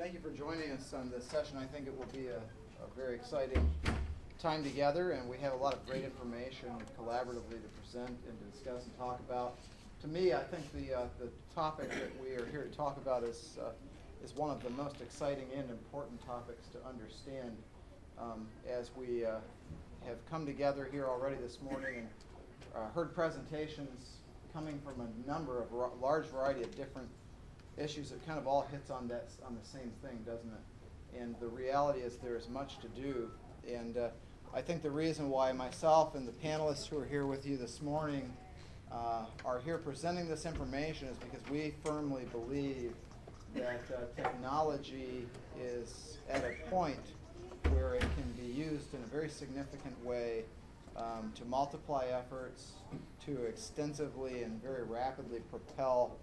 Thank you for joining us on this session. I think it will be a very exciting time together, and we have a lot of great information collaboratively to present and to discuss and talk about. To me, I think the topic that we are here to talk about is one of the most exciting and important topics to understand as we have come together here already this morning and heard presentations coming from a number of large variety of different issues that kind of all hits on the same thing, doesn't it? And the reality is there is much to do. And I think the reason why myself and the panelists who are here with you this morning are here presenting this information is because we firmly believe that technology is at a point where it can be used in a very significant way to multiply efforts, to extensively and very rapidly propel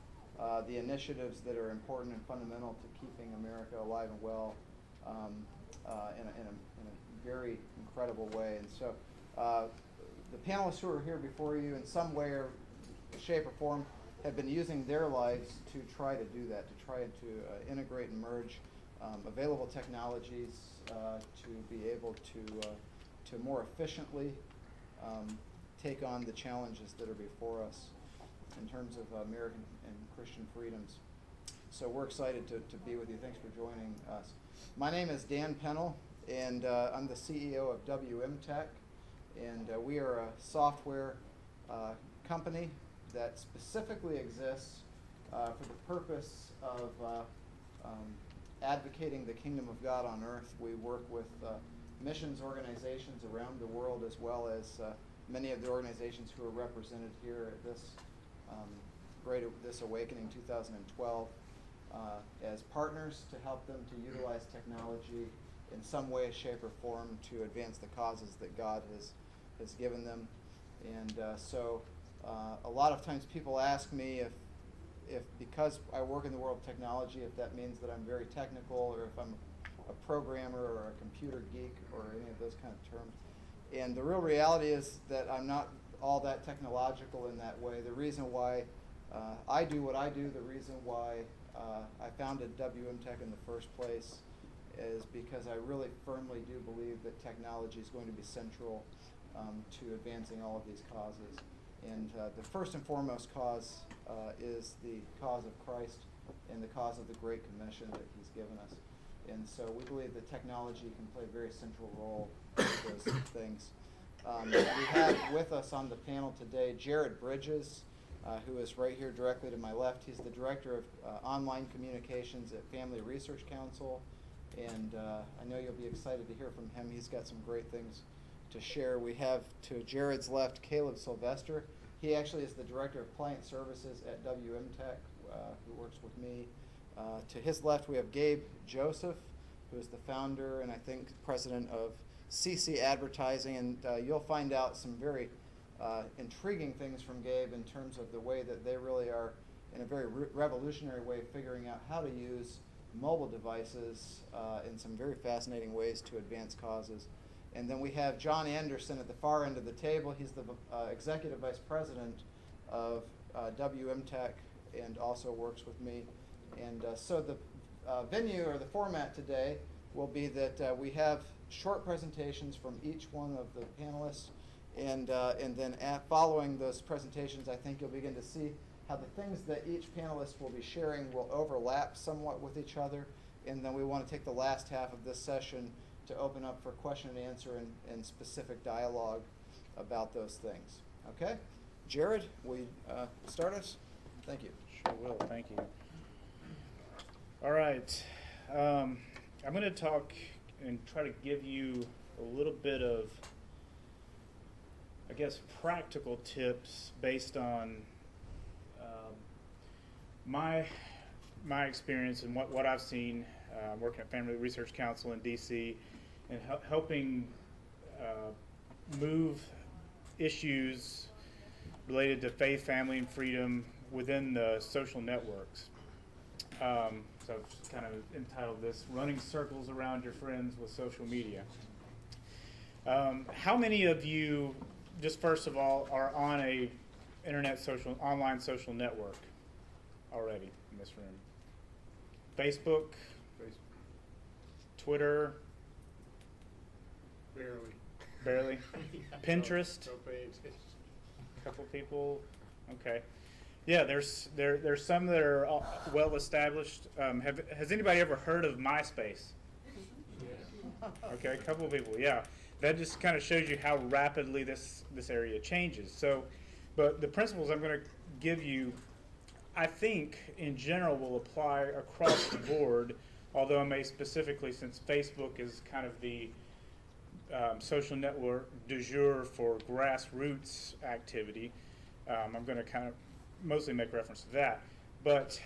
the initiatives that are important and fundamental to keeping America alive and well in a very incredible way. And so the panelists who are here before you in some way or shape or form have been using their lives to try to do that, to try to integrate and merge available technologies to be able to more efficiently take on the challenges that are before us in terms of American and Christian freedoms. So we're excited to be with you. Thanks for joining us. My name is Dan Pennell, and I'm the CEO of WM Tech, and we are a software company that specifically exists for the purpose of advocating the kingdom of God on earth. We work with missions organizations around the world, as well as many of the organizations who are represented here at this this Awakening 2012 as partners to help them to utilize technology in some way, shape, or form to advance the causes that God has given them. And so a lot of times people ask me if because I work in the world of technology, if that means that I'm very technical, or if I'm a programmer or a computer geek or any of those kind of terms. And the real reality is that I'm not all that technological in that way. The reason why I do what I do, the reason why I founded WM Tech in the first place is because I really firmly do believe that technology is going to be central to advancing all of these causes. And the first and foremost cause is the cause of Christ and the cause of the Great Commission that He's given us. And so we believe that technology can play a very central role in those things. We have with us on the panel today Jared Bridges, who is right here directly to my left. He's the Director of Online Communications at Family Research Council, and I know you'll be excited to hear from him. He's got some great things to share. We have to Jared's left Caleb Sylvester. He actually is the Director of Client Services at WM Tech, who works with me. To his left we have Gabe Joseph, who is the founder and I think president of CC Advertising, and you'll find out some very intriguing things from Gabe in terms of the way that they really are, in a very revolutionary way, figuring out how to use mobile devices in some very fascinating ways to advance causes. And then we have John Anderson at the far end of the table. He's the Executive Vice President of WM Tech and also works with me. And so the venue or the format today will be that we have short presentations from each one of the panelists, and then following those presentations, I think you'll begin to see how the things that each panelist will be sharing will overlap somewhat with each other, and then we want to take the last half of this session to open up for question and answer and specific dialogue about those things. Okay? Jared, will you start us? Thank you. Sure will. Thank you. All right. I'm going to talk and try to give you a little bit of, I guess, practical tips based on my experience and what I've seen working at Family Research Council in D.C. and helping move issues related to faith, family, and freedom within the social networks. So I've just kind of entitled this "Running Circles Around Your Friends with Social Media." How many of you, just first of all, are on a online social network already in this room? Facebook, Twitter, barely. Pinterest, Don't pay attention. couple people. Okay. Yeah, there's some that are well established. Has anybody ever heard of MySpace? Okay, a couple of people. Yeah, that just kind of shows you how rapidly this area changes. So, but the principles I'm going to give you, I think in general will apply across the board. Although I may specifically, since Facebook is kind of the social network du jour for grassroots activity, I'm going to kind of mostly make reference to that. But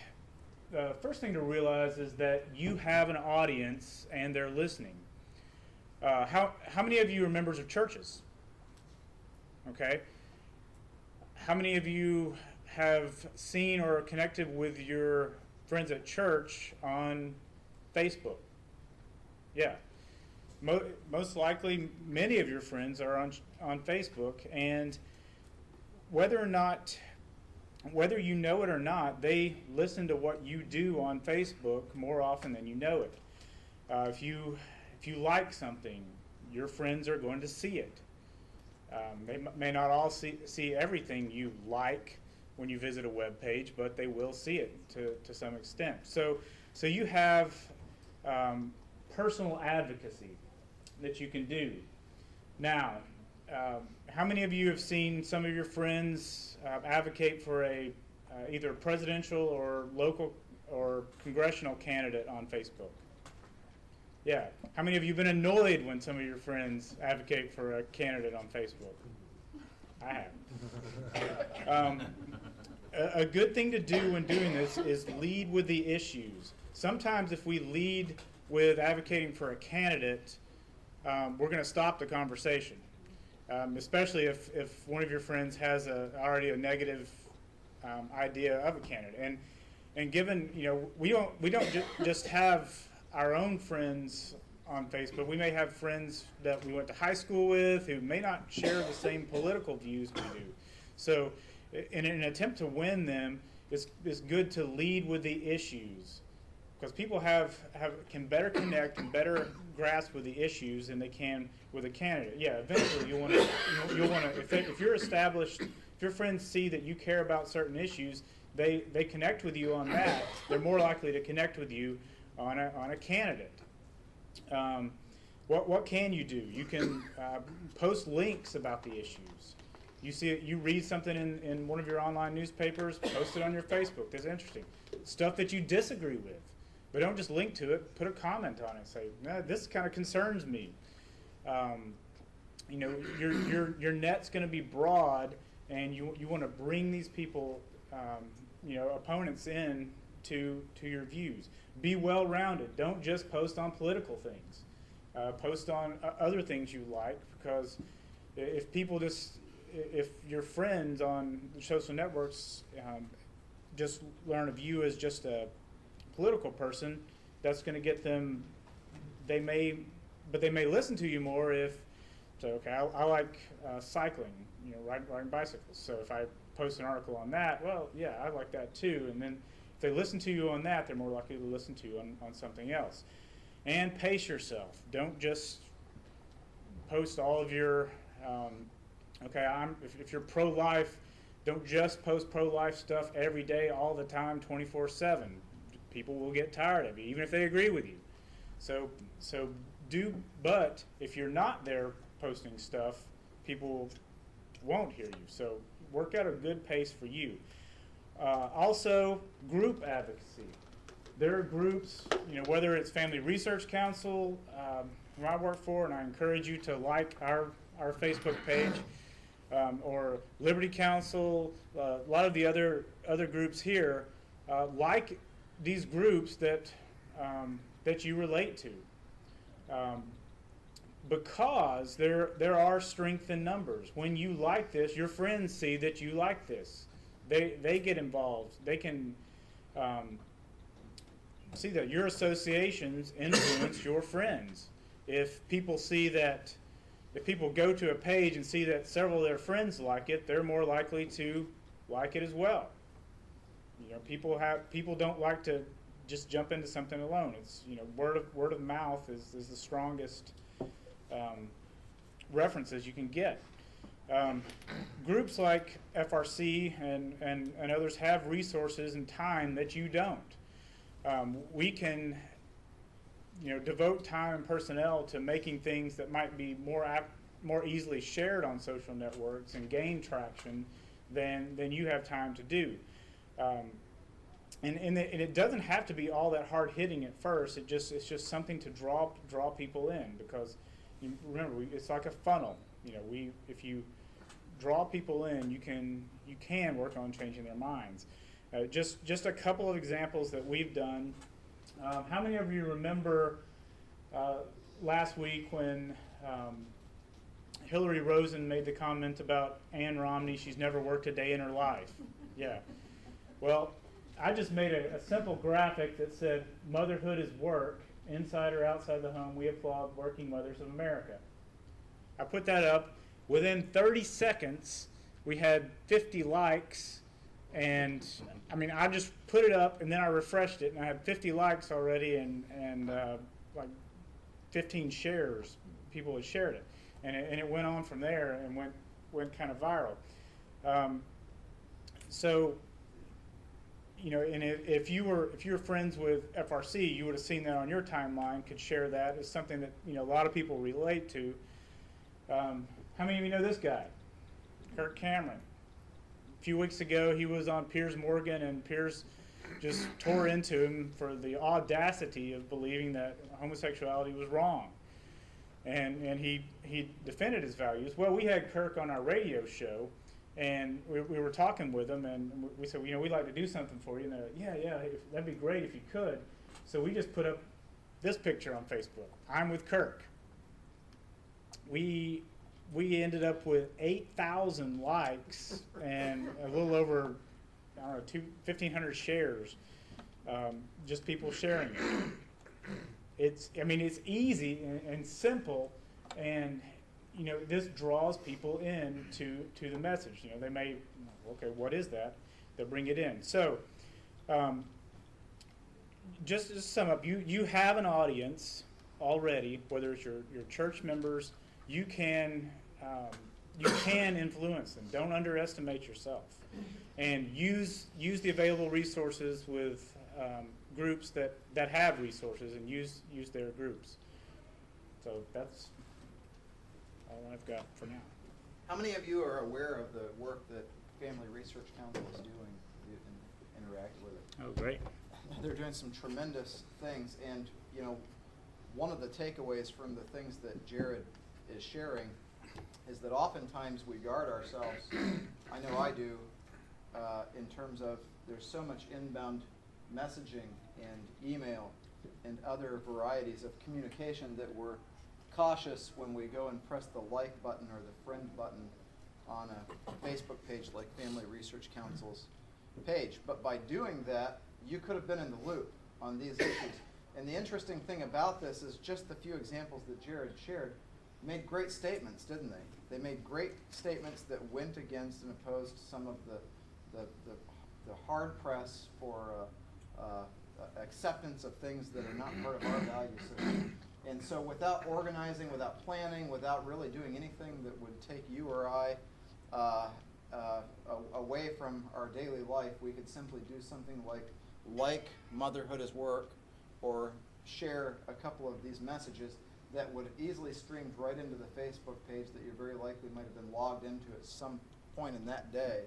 the first thing to realize is that you have an audience and they're listening. How many of you are members of churches? Okay. How many of you have seen or connected with your friends at church on Facebook? Yeah. Most likely, many of your friends are on Facebook, and whether you know it or not, they listen to what you do on Facebook more often than you know it. If you like something, your friends are going to see it. They may not all see everything you like when you visit a web page, but they will see it to some extent. So you have personal advocacy that you can do. Now, how many of you have seen some of your friends advocate for either a presidential or local or congressional candidate on Facebook? Yeah. How many of you have been annoyed when some of your friends advocate for a candidate on Facebook? I have. A good thing to do when doing this is lead with the issues. Sometimes if we lead with advocating for a candidate, we're going to stop the conversation, especially if one of your friends has already a negative idea of a candidate. And given, we don't just have our own friends on Facebook. We may have friends that we went to high school with who may not share the same political views we do. So in an attempt to win them, it's good to lead with the issues, because people can better connect and better grasp with the issues than they can with a candidate. Yeah, eventually you'll want to if you're established, if your friends see that you care about certain issues, they connect with you on that. They're more likely to connect with you on a candidate. What can you do? You can post links about the issues. You read something in one of your online newspapers, post it on your Facebook. That's interesting. Stuff that you disagree with, but don't just link to it. Put a comment on it. Say, this kind of concerns me. Your net's going to be broad, and you want to bring these people, opponents in to your views. Be well-rounded. Don't just post on political things. Post on other things you like, because if your friends on social networks just learn of you as just a political person, that's going to get them. They may listen to you more if. So okay, I like cycling, riding bicycles. So if I post an article on that, well, yeah, I like that too. And then if they listen to you on that, they're more likely to listen to you on something else. And pace yourself. Don't just post all of your. If you're pro-life, don't just post pro-life stuff every day, all the time, 24/7. People will get tired of you, even if they agree with you. But if you're not there posting stuff, people won't hear you. So work out a good pace for you. Also, group advocacy. There are groups, whether it's Family Research Council, who I work for, and I encourage you to like our Facebook page, or Liberty Council, a lot of the other groups here, like these groups that you relate to, because there are strength in numbers. When you like this, your friends see that you like this. They get involved. They can see that your associations influence your friends. If people go to a page and see that several of their friends like it, they're more likely to like it as well. People don't like to just jump into something alone. It's, you know, word of mouth is the strongest references you can get. Groups like FRC and others have resources and time that you don't. We can, you know, devote time and personnel to making things that might be more easily shared on social networks and gain traction than you have time to do. And it doesn't have to be all that hard hitting at first. It's just something to draw people in, because you remember, it's like a funnel. You know, if you draw people in, you can work on changing their minds. Just a couple of examples that we've done. How many of you remember last week when Hillary Rosen made the comment about Ann Romney? She's never worked a day in her life. Yeah. Well, I just made a simple graphic that said, "Motherhood is work. Inside or outside the home, we applaud working mothers of America." I put that up. Within 30 seconds, we had 50 likes. And I mean, I just put it up and then I refreshed it, and I had 50 likes already and like 15 shares. People had shared it, and it went on from there and went kind of viral. So, you know, and if you were friends with FRC, you would have seen that on your timeline. Could share that as something that, you know, a lot of people relate to. How many of you know this guy, Kirk Cameron? A few weeks ago, he was on Piers Morgan, and Piers just tore into him for the audacity of believing that homosexuality was wrong, and he defended his values. Well, we had Kirk on our radio show, and we were talking with him, and we said, you know, we'd like to do something for you. And they're like, yeah, that'd be great if you could. So we just put up this picture on Facebook. I'm with Kirk. We ended up with 8,000 likes and a little over, I don't know, 1,500 shares. Just people sharing it. It's easy and simple, and you know, this draws people in to the message. You know, they may, okay, what is that? They'll bring it in. So, just to sum up, you have an audience already, whether it's your church members. You can influence them. Don't underestimate yourself, and use the available resources with groups that have resources, and use their groups. So that's all I've got for now. How many of you are aware of the work that Family Research Council is doing? You can interact with it. Oh, great. They're doing some tremendous things, and you know, one of the takeaways from the things that Jared is sharing is that oftentimes we guard ourselves, I know I do, in terms of there's so much inbound messaging and email and other varieties of communication that we're cautious when we go and press the like button or the friend button on a Facebook page like Family Research Council's page. But by doing that, you could have been in the loop on these issues. And the interesting thing about this is just the few examples that Jared shared made great statements, didn't they? They made great statements that went against and opposed some of the hard press for acceptance of things that are not part of our value system. And so without organizing, without planning, without really doing anything that would take you or I away from our daily life, we could simply do something like Motherhood is Work, or share a couple of these messages that would have easily streamed right into the Facebook page that you very likely might have been logged into at some point in that day,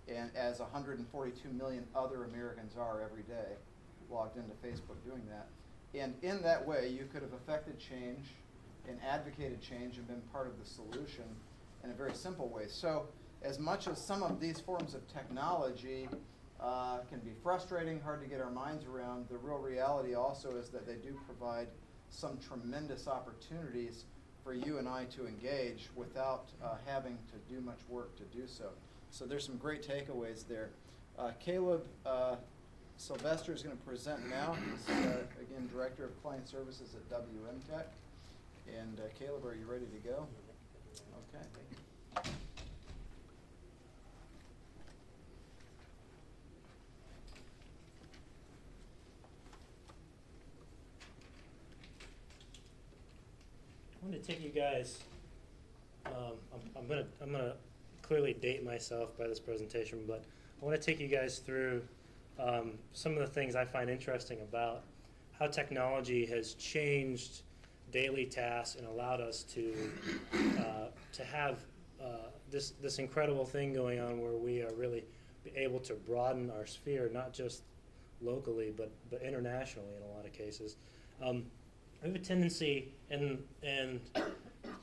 and as 142 million other Americans are every day logged into Facebook doing that. And in that way, you could have affected change and advocated change and been part of the solution in a very simple way. So as much as some of these forms of technology can be frustrating, hard to get our minds around, the real reality also is that they do provide some tremendous opportunities for you and I to engage without having to do much work to do so. So there's some great takeaways there. Caleb Sylvester is going to present now. He's, again, Director of Client Services at WMTech. And Caleb, are you ready to go? Okay. I'm going to take you guys. I'm gonna clearly date myself by this presentation, but I want to take you guys through some of the things I find interesting about how technology has changed daily tasks and allowed us to have this incredible thing going on where we are really able to broaden our sphere, not just locally but internationally in a lot of cases. I have a tendency, and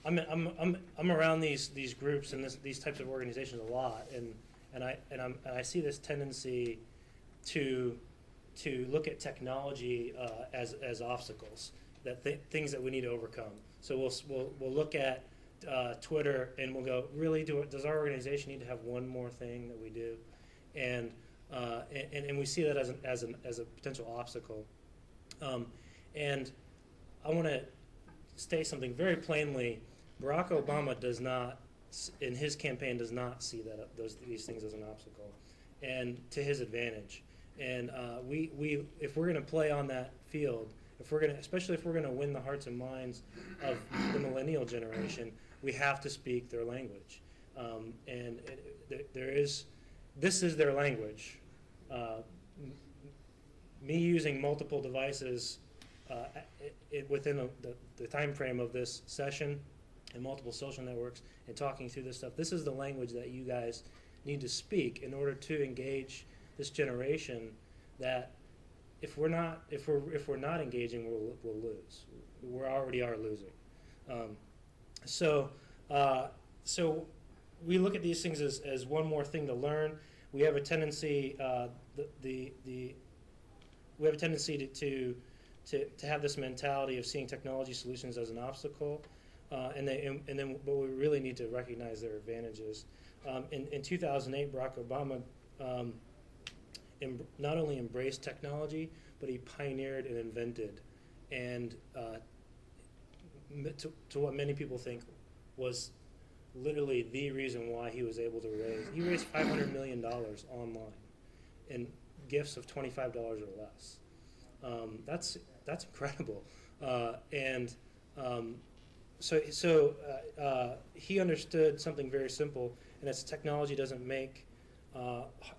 I'm around these groups and these types of organizations a lot, and I see this tendency to look at technology as obstacles, things that we need to overcome. So we'll look at Twitter and we'll go, really, does our organization need to have one more thing that we do? And we see that as a potential obstacle. And I want to state something very plainly. Barack Obama does not, in his campaign, does not see these things as an obstacle, and to his advantage. And if we're going to play on that field, especially if we're going to win the hearts and minds of the millennial generation, we have to speak their language. And this is their language. Me using multiple devices within the time frame of this session and multiple social networks and talking through this stuff, this is the language that you guys need to speak in order to engage this generation. That if we're not engaging, we'll lose. We already are losing. So we look at these things as one more thing to learn. We have a tendency we have a tendency to have this mentality of seeing technology solutions as an obstacle, but we really need to recognize their advantages. In 2008, Barack Obama not only embraced technology, but he pioneered and invented, and to what many people think was literally the reason why he was able to raise $500 million online in gifts of $25 or less. That's incredible, so he understood something very simple, and that's technology doesn't make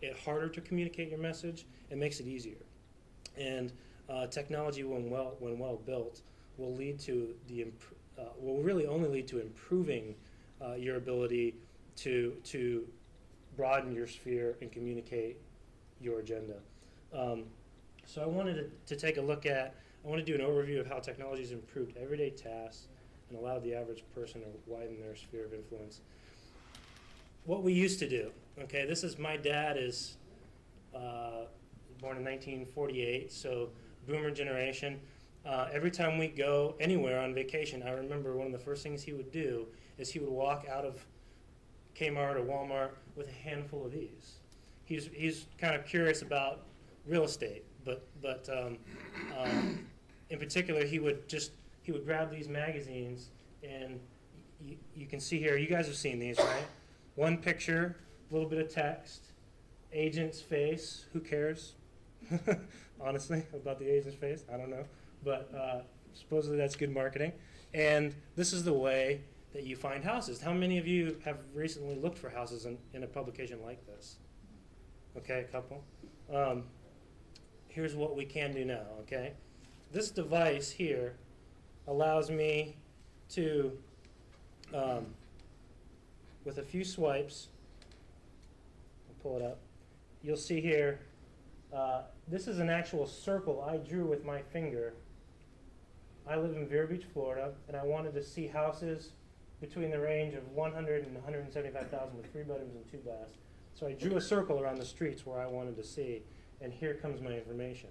it harder to communicate your message; it makes it easier. And technology, when well built, will really only lead to improving your ability to broaden your sphere and communicate your agenda. So I wanted to take a look at. I want to do an overview of how technology has improved everyday tasks and allowed the average person to widen their sphere of influence. What we used to do. Okay, my dad is born in 1948, so boomer generation. Every time we go anywhere on vacation, I remember one of the first things he would do is he would walk out of Kmart or Walmart with a handful of these. He's kind of curious about real estate, but in particular, he would grab these magazines, and you can see here. You guys have seen these, right? One picture, a little bit of text, agent's face. Who cares? Honestly, about the agent's face, I don't know, but supposedly that's good marketing. And this is the way that you find houses. How many of you have recently looked for houses in a publication like this? Okay, a couple. Here's what we can do now, okay? This device here allows me to, with a few swipes, I'll pull it up, you'll see here, this is an actual circle I drew with my finger. I live in Vero Beach, Florida, and I wanted to see houses between the range of 100 and 175,000 with 3 bedrooms and 2 baths. So I drew a circle around the streets where I wanted to see, and here comes my information.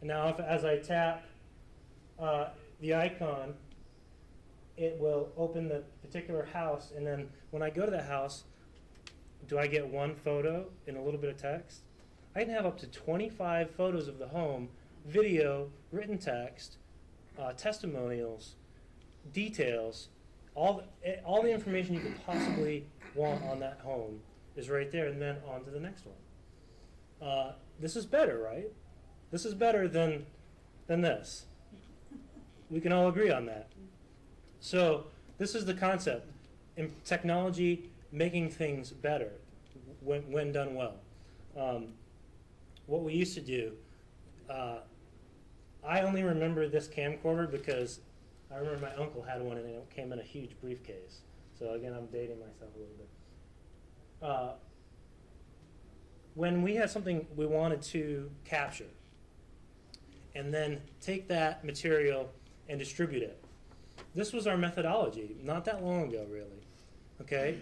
And now as I tap the icon, it will open the particular house, and then when I go to the house, do I get one photo and a little bit of text? I can have up to 25 photos of the home, video, written text, testimonials, details, all the information you could possibly want on that home is right there, and then on to the next one. This is better, right? This is better than this. We can all agree on that. So this is the concept in technology making things better when done well. What we used to do, I only remember this camcorder because I remember my uncle had one and it came in a huge briefcase. So again, I'm dating myself a little bit. When we had something we wanted to capture and then take that material and distribute it, this was our methodology not that long ago, really. Okay,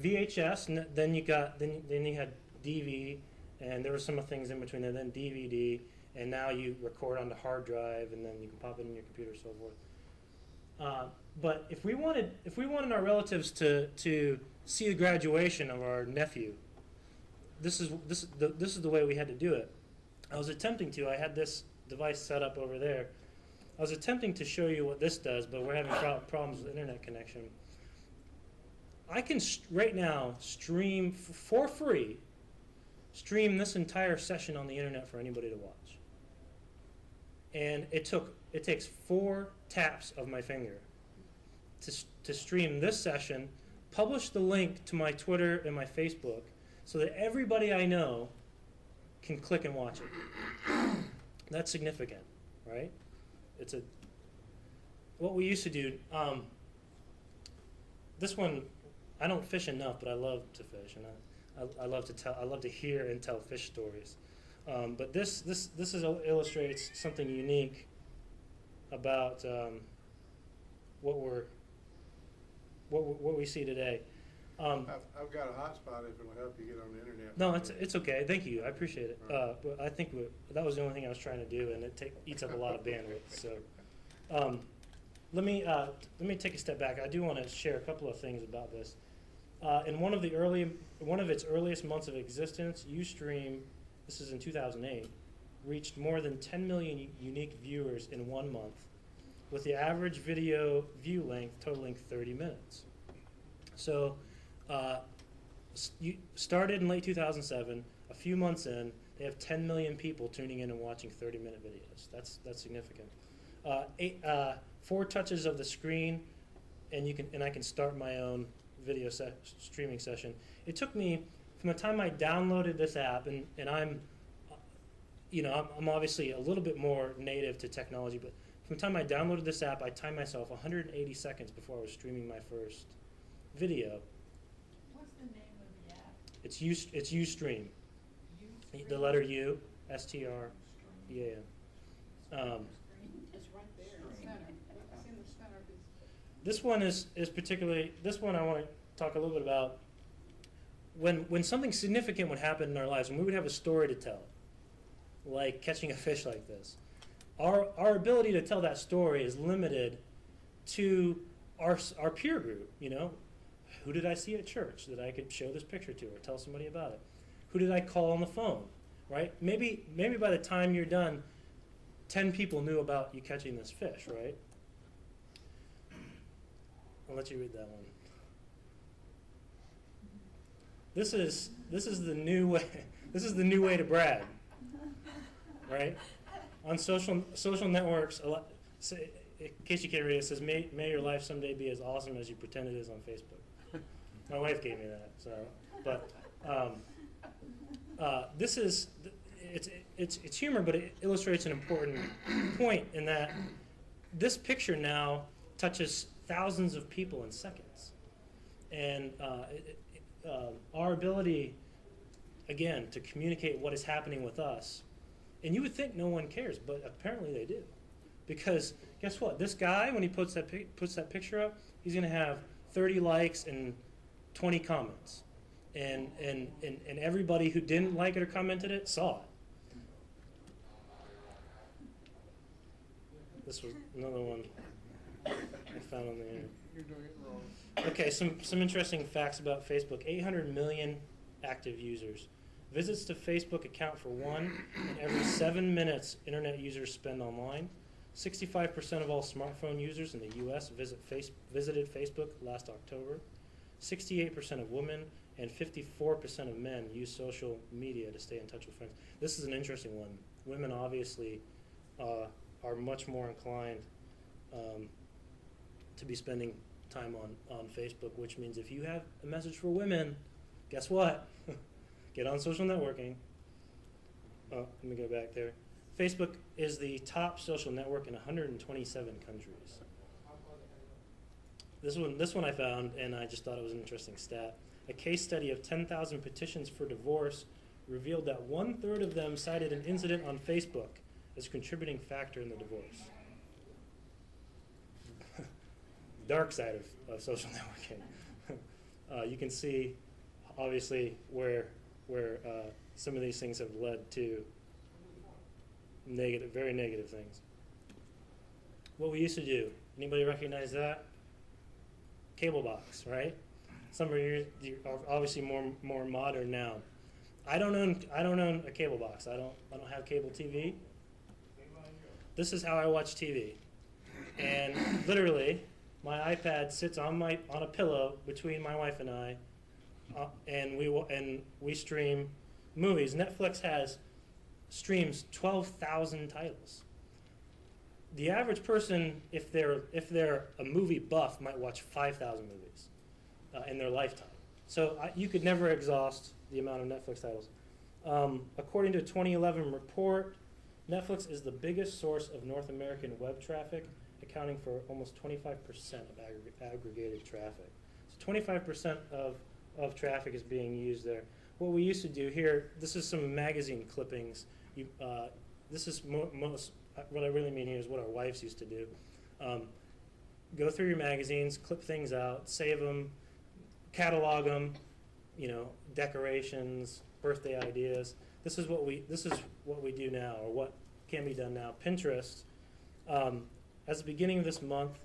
VHS, then you had DV, and there were some things in between there, then DVD, and now you record on the hard drive, and then you can pop it in your computer, so forth. But if we wanted our relatives to see the graduation of our nephew, this is the way we had to do it. I was attempting to. I had this device set up over there. I was attempting to show you what this does, but we're having problems with internet connection. I can right now stream for free, stream this entire session on the internet for anybody to watch. And it takes 4 taps of my finger to stream this session, publish the link to my Twitter and my Facebook so that everybody I know can click and watch it. That's significant, right? What we used to do, this one, I don't fish enough, but I love to fish, and I love to hear and tell fish stories. But this illustrates something unique about what we see today. I've got a hotspot if it'll help you get on the internet. No, it's okay. Thank you. I appreciate it. But I think that was the only thing I was trying to do, and it eats up a lot of bandwidth. So, let me take a step back. I do want to share a couple of things about this. In one of its earliest months of existence, Ustream, this is in 2008, reached more than 10 million unique viewers in 1 month, with the average video view length totaling 30 minutes. So, you started in late 2007. A few months in, they have 10 million people tuning in and watching 30-minute videos. That's significant. 4 touches of the screen, and I can start my own video streaming session. It took me from the time I downloaded this app, and I'm obviously a little bit more native to technology, but from the time I downloaded this app, I timed myself 180 seconds before I was streaming my first video. What's the name of the app? It's Ustream. The letter U, S-T-R-E-A-M. It's right there in the center. It's in the center of his. This one is particularly, this one I want to talk a little bit about. When something significant would happen in our lives, when we would have a story to tell, like catching a fish like this, our ability to tell that story is limited to our peer group. Who did I see at church that I could show this picture to or tell somebody about it? Who did I call on the phone, right? Maybe by the time you're done, 10 people knew about you catching this fish, right? I'll let you read that one. This is the new way. This is the new way to brag, right? On social networks, in case you can't read it, it says, "May your life someday be as awesome as you pretend it is on Facebook." My wife gave me that, so. But this is it's humor, but it illustrates an important point in that this picture now touches thousands of people in seconds, and our ability, again, to communicate what is happening with us. And you would think no one cares, but apparently they do, because guess what? This guy, when he puts that picture up, he's going to have 30 likes and 20 comments, and everybody who didn't like it or commented it saw it. This was another one I found on the internet. You're doing it wrong. Okay, some interesting facts about Facebook. 800 million active users. Visits to Facebook account for 1 in every 7 minutes internet users spend online. 65% of all smartphone users in the U.S. visited Facebook last October. 68% of women and 54% of men use social media to stay in touch with friends. This is an interesting one. Women obviously are much more inclined to be spending time on Facebook, which means if you have a message for women, guess what? Get on social networking. Oh, let me go back there. Facebook is the top social network in 127 countries. This one I found, and I just thought it was an interesting stat. A case study of 10,000 petitions for divorce revealed that 1/3 of them cited an incident on Facebook as a contributing factor in the divorce. Dark side of social networking. You can see, obviously, where some of these things have led to very negative things. What we used to do, anybody recognize that? Cable box, right? Some of you are obviously more modern now. I don't own a cable box. I don't have cable TV. This is how I watch TV, and literally, my iPad sits on a pillow between my wife and I, and we stream movies. Netflix streams 12,000 titles. The average person, if they're a movie buff, might watch 5,000 movies in their lifetime. So you could never exhaust the amount of Netflix titles. According to a 2011 report, Netflix is the biggest source of North American web traffic, accounting for almost 25% of aggregated traffic. So 25% of traffic is being used there. What we used to do here, this is some magazine clippings. This is what I really mean here is what our wives used to do. Go through your magazines, clip things out, save them, catalog them, decorations, birthday ideas. This is what we do now, or what can be done now. Pinterest, as the beginning of this month,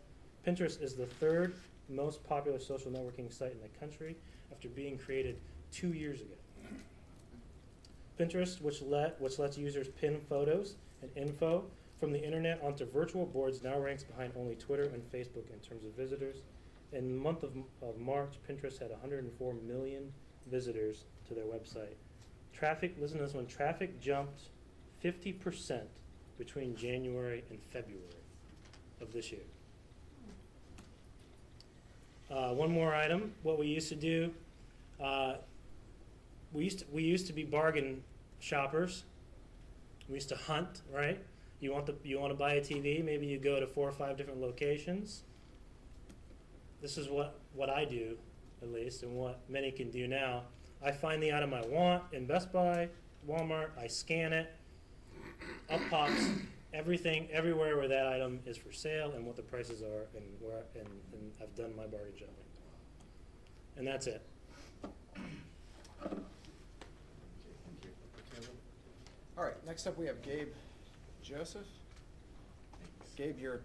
Pinterest is the 3rd most popular social networking site in the country after being created 2 years ago. Pinterest, which lets users pin photos and info from the internet onto virtual boards, now ranks behind only Twitter and Facebook in terms of visitors. In the month of March, Pinterest had 104 million visitors to their website. Listen to this one, traffic jumped 50% between January and February of this year. One more item, what we used to do, we used to be bargain shoppers. We used to hunt, right? You want to buy a TV, maybe you go to 4 or 5 different locations. This is what I do, at least, and what many can do now. I find the item I want in Best Buy, Walmart, I scan it, up pops everything, everywhere where that item is for sale and what the prices are, and I've done my bargain shopping. And that's it. All right, next up we have Gabe Joseph. Gabe, you're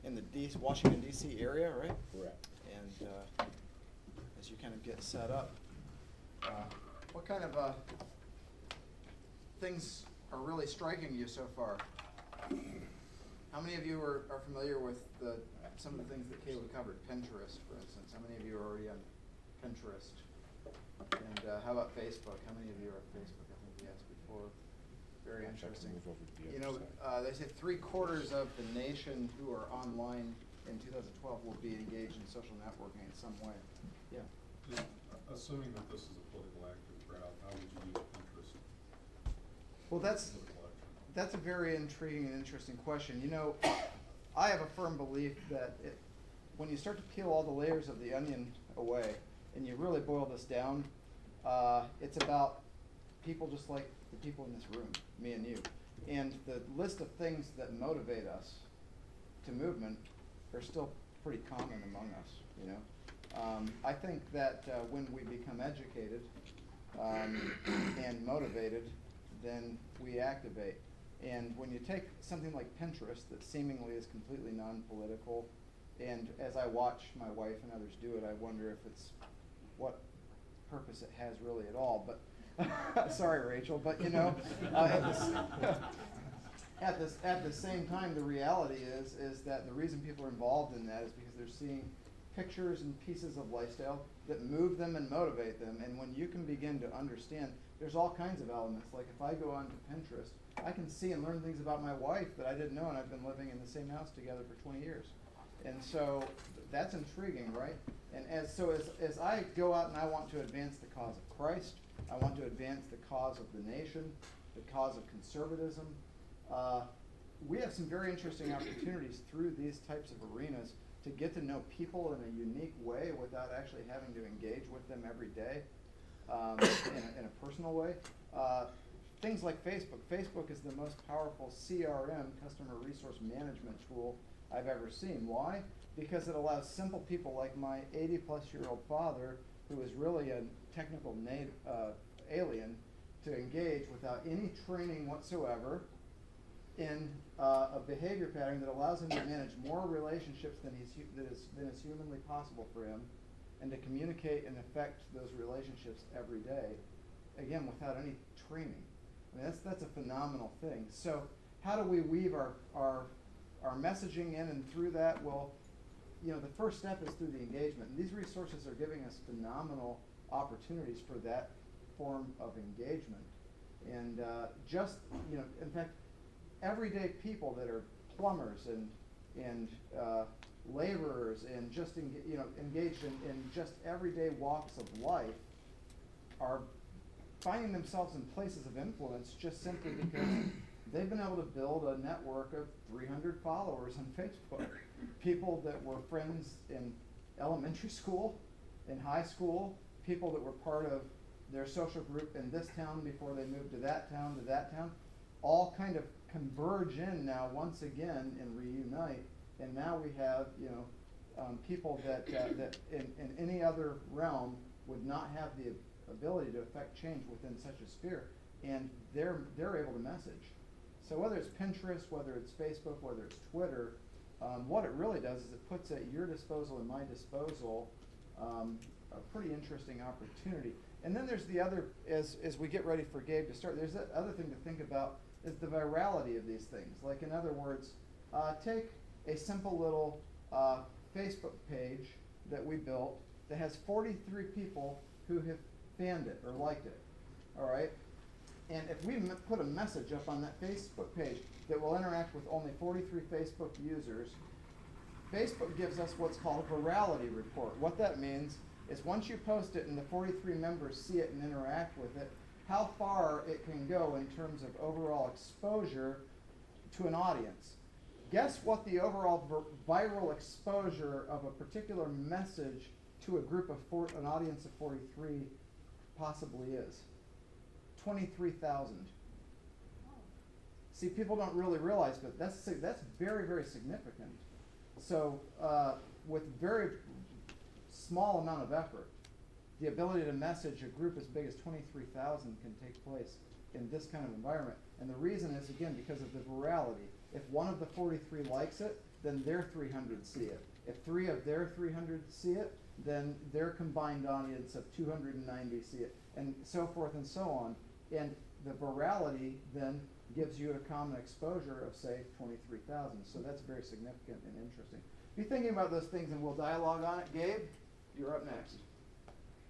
in the Washington, D.C. area, right? Correct. And as you kind of get set up, what kind of things are really striking you so far? How many of you are familiar with some of the things that Caleb covered? Pinterest, for instance. How many of you are already on Pinterest? And how about Facebook? How many of you are on Facebook? I think we asked before. Very interesting. They say 3/4 of the nation who are online in 2012 will be engaged in social networking in some way. Yeah. Assuming that this is a political active crowd, how would you use Pinterest? Well, that's a very intriguing and interesting question. I have a firm belief that when you start to peel all the layers of the onion away and you really boil this down, it's about people just like the people in this room, me and you. And the list of things that motivate us to movement are still pretty common among us, I think that when we become educated and motivated, then we activate. And when you take something like Pinterest that seemingly is completely non-political, and as I watch my wife and others do it, I wonder if it's what purpose it has really at all. But sorry, Rachel, but at the same time, the reality is that the reason people are involved in that is because they're seeing pictures and pieces of lifestyle that move them and motivate them. And when you can begin to understand there's all kinds of elements. Like if I go onto Pinterest, I can see and learn things about my wife that I didn't know, and I've been living in the same house together for 20 years. And so that's intriguing, right? And as I go out and I want to advance the cause of Christ, I want to advance the cause of the nation, the cause of conservatism, we have some very interesting opportunities through these types of arenas to get to know people in a unique way without actually having to engage with them every day in a personal way. Things like Facebook. Facebook is the most powerful CRM, customer resource management tool, I've ever seen. Why? Because it allows simple people like my 80-plus-year-old father, who is really a technical alien, to engage without any training whatsoever in a behavior pattern that allows him to manage more relationships than is humanly possible for him, and to communicate and affect those relationships every day, again, without any training. I mean, that's a phenomenal thing. So how do we weave our messaging in and through that? Well, you know, the first step is through the engagement. And these resources are giving us phenomenal opportunities for that form of engagement. And just, you know, in fact, everyday people that are plumbers and laborers and just engaged in just everyday walks of life are finding themselves in places of influence just simply because they've been able to build a network of 300 followers on Facebook. People that were friends in elementary school, in high school, people that were part of their social group in this town before they moved to that town, all kind of converge in now once again and reunite. And now we have, you know, people that in any other realm would not have the ability to affect change within such a sphere, and they're able to message. So whether it's Pinterest, whether it's Facebook, whether it's Twitter, what it really does is it puts at your disposal and my disposal a pretty interesting opportunity. And then there's the other, as we get ready for Gabe to start, there's that other thing to think about is the virality of these things. Like in other words, take a simple little Facebook page that we built that has 43 people who have fanned it or liked it, all right? And if we put a message up on that Facebook page that will interact with only 43 Facebook users, Facebook gives us what's called a virality report. What that means is once you post it and the 43 members see it and interact with it, how far it can go in terms of overall exposure to an audience. Guess what the overall viral exposure of a particular message to a group of an audience of 43 possibly is? 23,000. See, people don't really realize, but that's very, very significant. So with very small amount of effort, the ability to message a group as big as 23,000 can take place in this kind of environment. And the reason is, again, because of the virality. If one of the 43 likes it, then their 300 see it. If 3 of their 300 see it, then their combined audience of 290 see it, and so forth and so on. And the virality then gives you a common exposure of, say, 23,000. So that's very significant and interesting. Be thinking about those things, and we'll dialogue on it. Gabe, you're up next.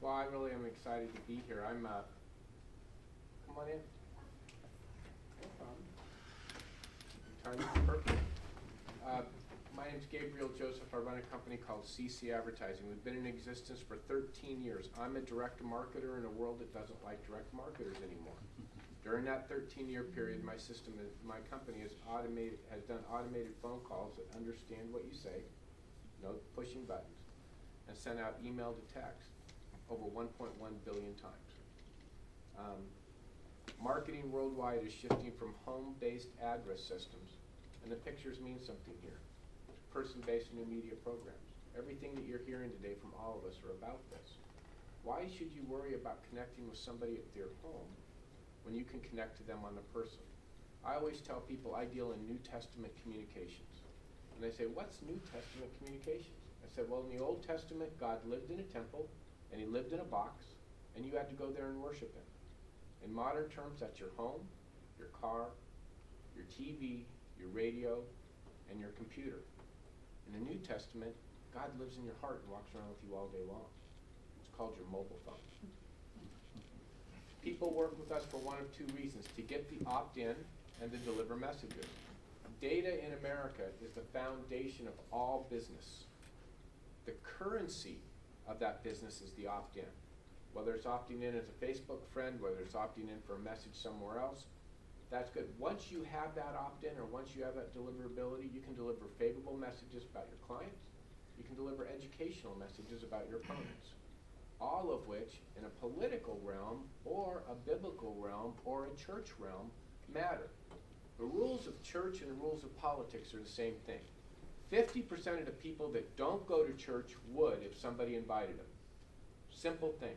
Well, I really am excited to be here. I'm, come on in. No problem. Timing is perfect. My name's Gabriel Joseph. I run a company called CC Advertising. We've been in existence for 13 years. I'm a direct marketer in a world that doesn't like direct marketers anymore. During that 13-year period, my company has done automated phone calls that understand what you say, no pushing buttons, and sent out email to text over 1.1 billion times. Marketing worldwide is shifting from home-based address systems, and the pictures mean something here, to person-based new media programs. Everything that you're hearing today from all of us are about this. Why should you worry about connecting with somebody at their home when you can connect to them on the person? I always tell people I deal in New Testament communications. And they say, what's New Testament communications? I said, well, in the Old Testament, God lived in a temple, and he lived in a box, and you had to go there and worship him. In modern terms, that's your home, your car, your TV, your radio, and your computer. In the New Testament, God lives in your heart and walks around with you all day long. It's called your mobile phone. People work with us for one of two reasons: to get the opt-in and to deliver messages. Data in America is the foundation of all business. The currency of that business is the opt-in. Whether it's opting in as a Facebook friend, whether it's opting in for a message somewhere else, that's good. Once you have that opt-in, or once you have that deliverability, you can deliver favorable messages about your clients. You can deliver educational messages about your opponents. All of which, in a political realm, or a biblical realm, or a church realm, matter. The rules of church and the rules of politics are the same thing. 50% of the people that don't go to church would if somebody invited them. Simple thing.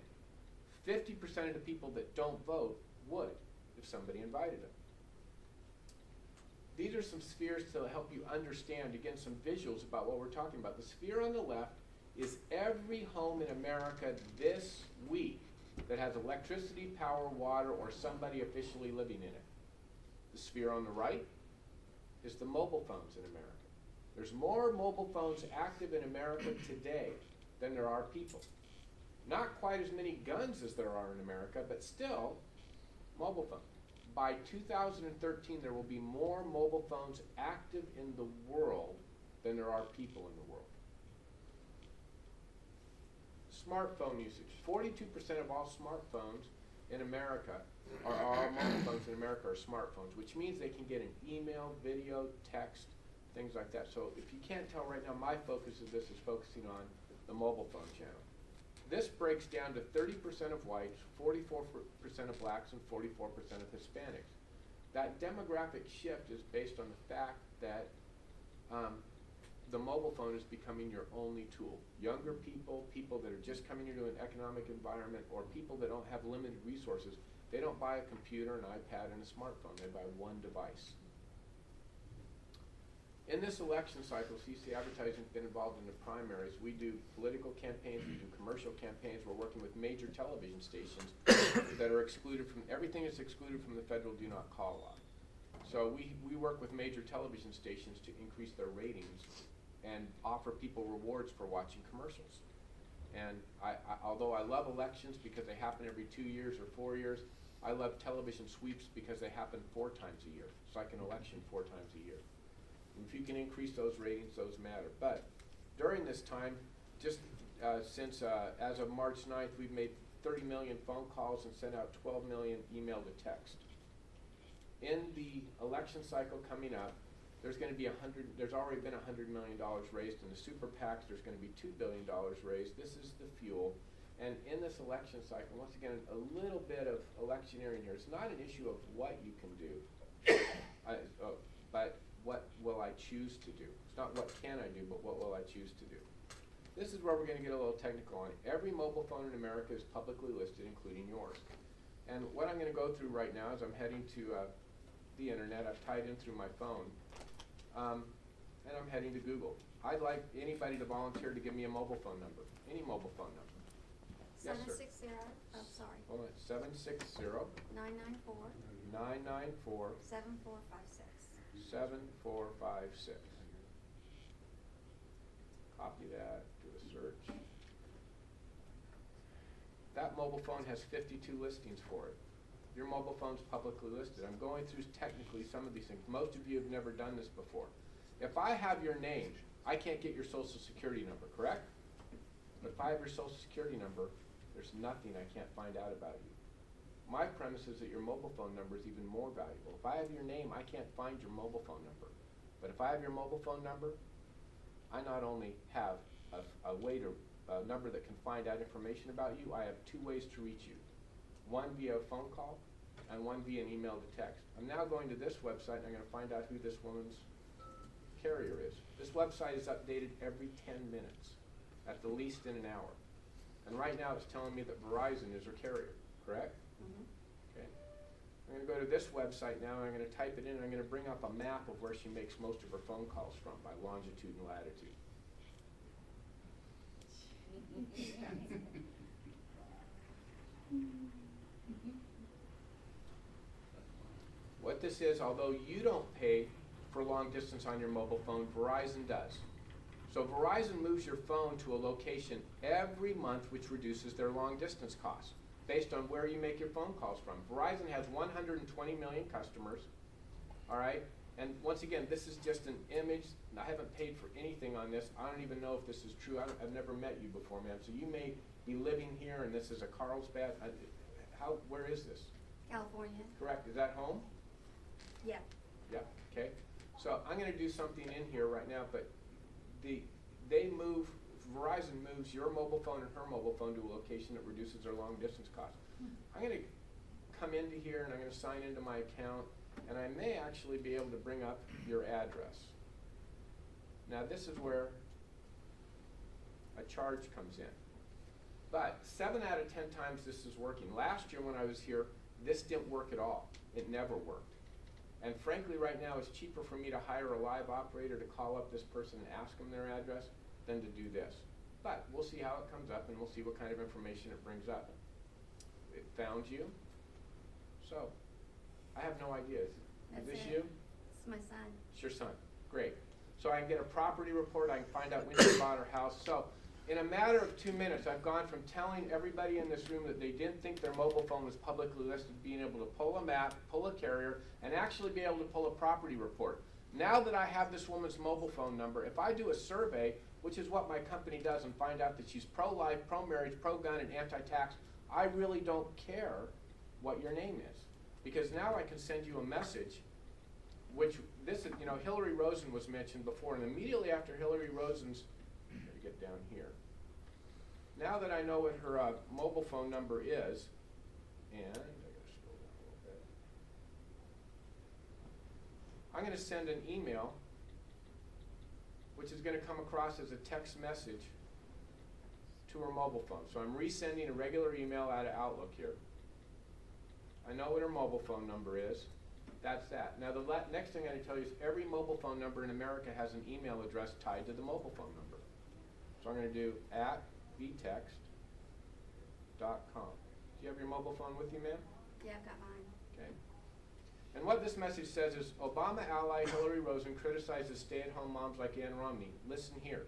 50% of the people that don't vote would if somebody invited them. These are some spheres to help you understand, again, some visuals about what we're talking about. The sphere on the left is every home in America this week that has electricity, power, water, or somebody officially living in it. The sphere on the right is the mobile phones in America. There's more mobile phones active in America today than there are people. Not quite as many guns as there are in America, but still, mobile phones. By 2013, there will be more mobile phones active in the world than there are people in the world. Smartphone usage. 42% of all smartphones in America, or all mobile phones in America are smartphones, which means they can get an email, video, text, things like that. So if you can't tell right now, my focus of this is focusing on the mobile phone channel. This breaks down to 30% of whites, 44% of blacks, and 44% of Hispanics. That demographic shift is based on the fact that the mobile phone is becoming your only tool. Younger people, people that are just coming into an economic environment, or people that don't have limited resources, they don't buy a computer, an iPad, and a smartphone. They buy one device. In this election cycle, CC Advertising has been involved in the primaries. We do political campaigns, we do commercial campaigns. We're working with major television stations that are excluded from, everything is excluded from the federal do not call law. So we work with major television stations to increase their ratings and offer people rewards for watching commercials. And although I love elections because they happen every 2 years or 4 years, I love television sweeps because they happen 4 times a year. It's like an election 4 times a year. If you can increase those ratings, those matter. But during this time, just since as of March 9th, we've made 30 million phone calls and sent out 12 million email to text. In the election cycle coming up, there's going to be there's already been $100 million raised in the super PACs. There's going to be $2 billion raised. This is the fuel. And in this election cycle, once again, a little bit of electioneering here. It's not an issue of what you can do, but what will I choose to do? It's not what can I do, but what will I choose to do? This is where we're going to get a little technical on it. Every mobile phone in America is publicly listed, including yours. And what I'm going to go through right now is I'm heading to the internet. I've tied in through my phone. And I'm heading to Google. I'd like anybody to volunteer to give me a mobile phone number. Any mobile phone number. Yes, sir. 760, oh, sorry. Hold on. 760 994 994 7456. 7456. Copy that, do a search. That mobile phone has 52 listings for it. Your mobile phone's publicly listed. I'm going through technically some of these things. Most of you have never done this before. If I have your name, I can't get your social security number, correct? But if I have your social security number, there's nothing I can't find out about you. My premise is that your mobile phone number is even more valuable. If I have your name, I can't find your mobile phone number. But if I have your mobile phone number, I not only have a number that can find out information about you, I have 2 ways to reach you. One via a phone call, and one via an email to text. I'm now going to this website, and I'm going to find out who this woman's carrier is. This website is updated every 10 minutes, at the least in an hour. And right now it's telling me that Verizon is her carrier, correct? Mm-hmm. Okay. I'm going to go to this website now, and I'm going to type it in, and I'm going to bring up a map of where she makes most of her phone calls from by longitude and latitude. What this is, although you don't pay for long distance on your mobile phone, Verizon does. So Verizon moves your phone to a location every month, which reduces their long distance costs. based on where you make your phone calls from. Verizon has 120 million customers, all right? And once again, this is just an image. I haven't paid for anything on this. I don't even know if this is true. I've never met you before, ma'am. So you may be living here and this is a Carlsbad. Where is this? California. Correct. Is that home? Yeah. Yeah, okay. So I'm gonna do something in here right now, but Verizon moves your mobile phone and her mobile phone to a location that reduces their long distance cost. I'm gonna come into here and I'm gonna sign into my account, and I may actually be able to bring up your address. Now this is where a charge comes in. But 7 out of 10 times this is working. Last year when I was here, this didn't work at all. It never worked. And frankly, right now, it's cheaper for me to hire a live operator to call up this person and ask them their address than to do this. But we'll see how it comes up, and we'll see what kind of information it brings up. It found you. So, I have no idea. Is That's this it. you? It's my son. It's your son. Great. So I can get a property report. I can find out when you bought our house. So in a matter of 2 minutes, I've gone from telling everybody in this room that they didn't think their mobile phone was publicly listed, being able to pull a map, pull a carrier, and actually be able to pull a property report. Now that I have this woman's mobile phone number, if I do a survey, which is what my company does, and find out that she's pro-life, pro-marriage, pro-gun, and anti-tax, I really don't care what your name is. Because now I can send you a message, which this is, you know, Hillary Rosen was mentioned before, and immediately after Hillary Rosen's, I'm going to get down here. Now that I know what her mobile phone number is, and I gotta scroll down a little bit, I'm going to send an email, which is going to come across as a text message to her mobile phone. So I'm resending a regular email out of Outlook here. I know what her mobile phone number is. That's that. Now the next thing I'm going to tell you is every mobile phone number in America has an email address tied to the mobile phone number. So I'm going to do @vtext.com. Do you have your mobile phone with you, ma'am? Yeah, I've got mine. Okay. And what this message says is, Obama ally Hillary Rosen criticizes stay-at-home moms like Ann Romney. Listen here.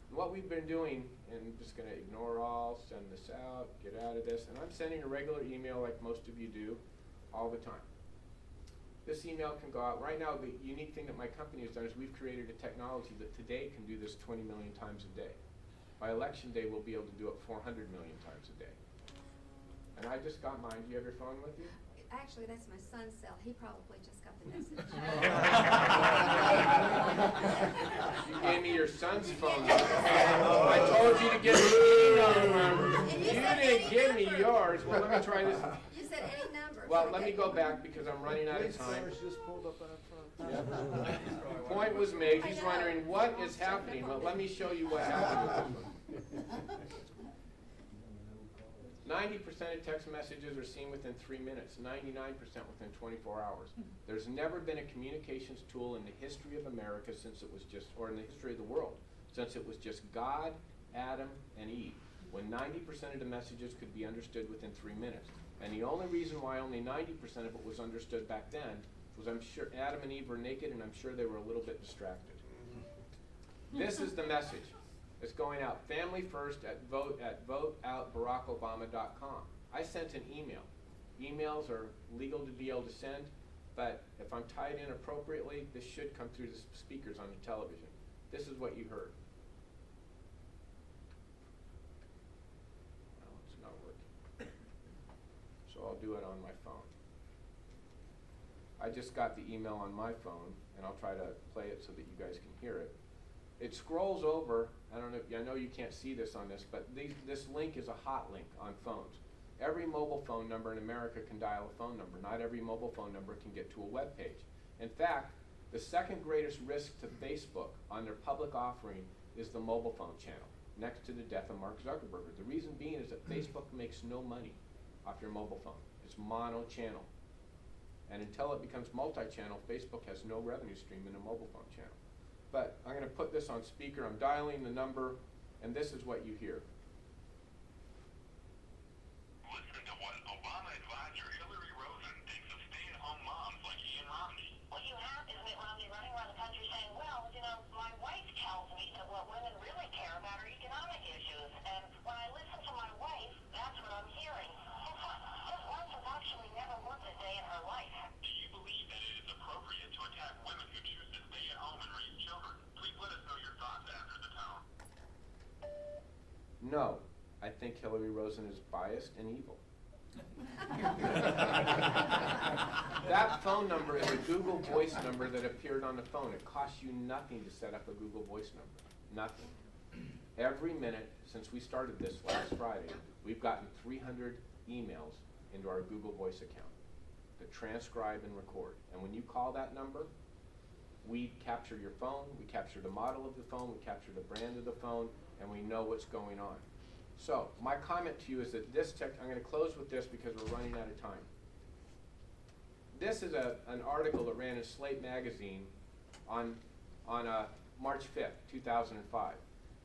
And what we've been doing, and I'm just going to ignore all, send this out, get out of this, and I'm sending a regular email like most of you do all the time. This email can go out. Right now, the unique thing that my company has done is we've created a technology that today can do this 20 million times a day. By election day, we'll be able to do it 400 million times a day. And I just got mine. Do you have your phone with you? Actually, that's my son's cell. He probably just got the message. You gave me your son's phone number. I told you to get me your number. And You you said didn't any give me number. yours. Well, let me try this. You said any number. Well, let me go back because I'm running out of time. just pulled up in Point was made. He's wondering what is happening. Well, let me show you what happened with this one. 90% of text messages are seen within 3 minutes, 99% within 24 hours. There's never been a communications tool in the history of America since it was just, or in the history of the world, since it was just God, Adam, and Eve, when 90% of the messages could be understood within 3 minutes. And the only reason why only 90% of it was understood back then was I'm sure Adam and Eve were naked, and I'm sure they were a little bit distracted. This is the message. It's going out. Family first at voteoutbarackobama.com. I sent an email. Emails are legal to be able to send, but if I'm tied in appropriately, this should come through the speakers on the television. This is what you heard. Well, it's not working. So I'll do it on my phone. I just got the email on my phone, and I'll try to play it so that you guys can hear it. It scrolls over. I know you can't see this on this, but this link is a hot link on phones. Every mobile phone number in America can dial a phone number. Not every mobile phone number can get to a web page. In fact, the second greatest risk to Facebook on their public offering is the mobile phone channel, next to the death of Mark Zuckerberg. The reason being is that Facebook makes no money off your mobile phone. It's mono-channel. And until it becomes multi-channel, Facebook has no revenue stream in a mobile phone channel. But I'm going to put this on speaker. I'm dialing the number, and this is what you hear. Listen to what Obama advisor Hillary Rosen thinks of stay-at-home moms like Ian Romney. What you have is Mitt Romney running around the country saying, well, you know, my wife tells me that what women really care about are economic issues. And when I listen to my wife, that's what I'm hearing. No, I think Hillary Rosen is biased and evil. That phone number is a Google Voice number that appeared on the phone. It costs you nothing to set up a Google Voice number. Nothing. Every minute since we started this last Friday, we've gotten 300 emails into our Google Voice account that transcribe and record. And when you call that number, we capture your phone, we capture the model of the phone, we capture the brand of the phone, and we know what's going on. So, my comment to you is that this I'm going to close with this because we're running out of time. This is an article that ran in Slate magazine on March 5th, 2005.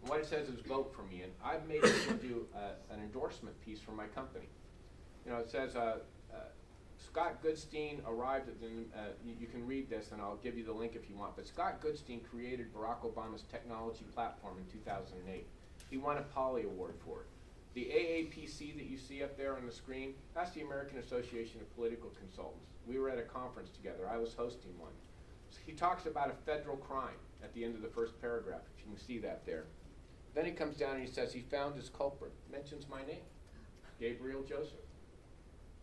And what it says is vote for me, and I've made it into an endorsement piece for my company. You know, it says, Scott Goodstein arrived at the, you can read this and I'll give you the link if you want, but Scott Goodstein created Barack Obama's technology platform in 2008. He won a Polly Award for it. The AAPC that you see up there on the screen, that's the American Association of Political Consultants. We were at a conference together. I was hosting one. So he talks about a federal crime at the end of the first paragraph, if you can see that there. Then he comes down and he says he found his culprit, mentions my name, Gabriel Joseph.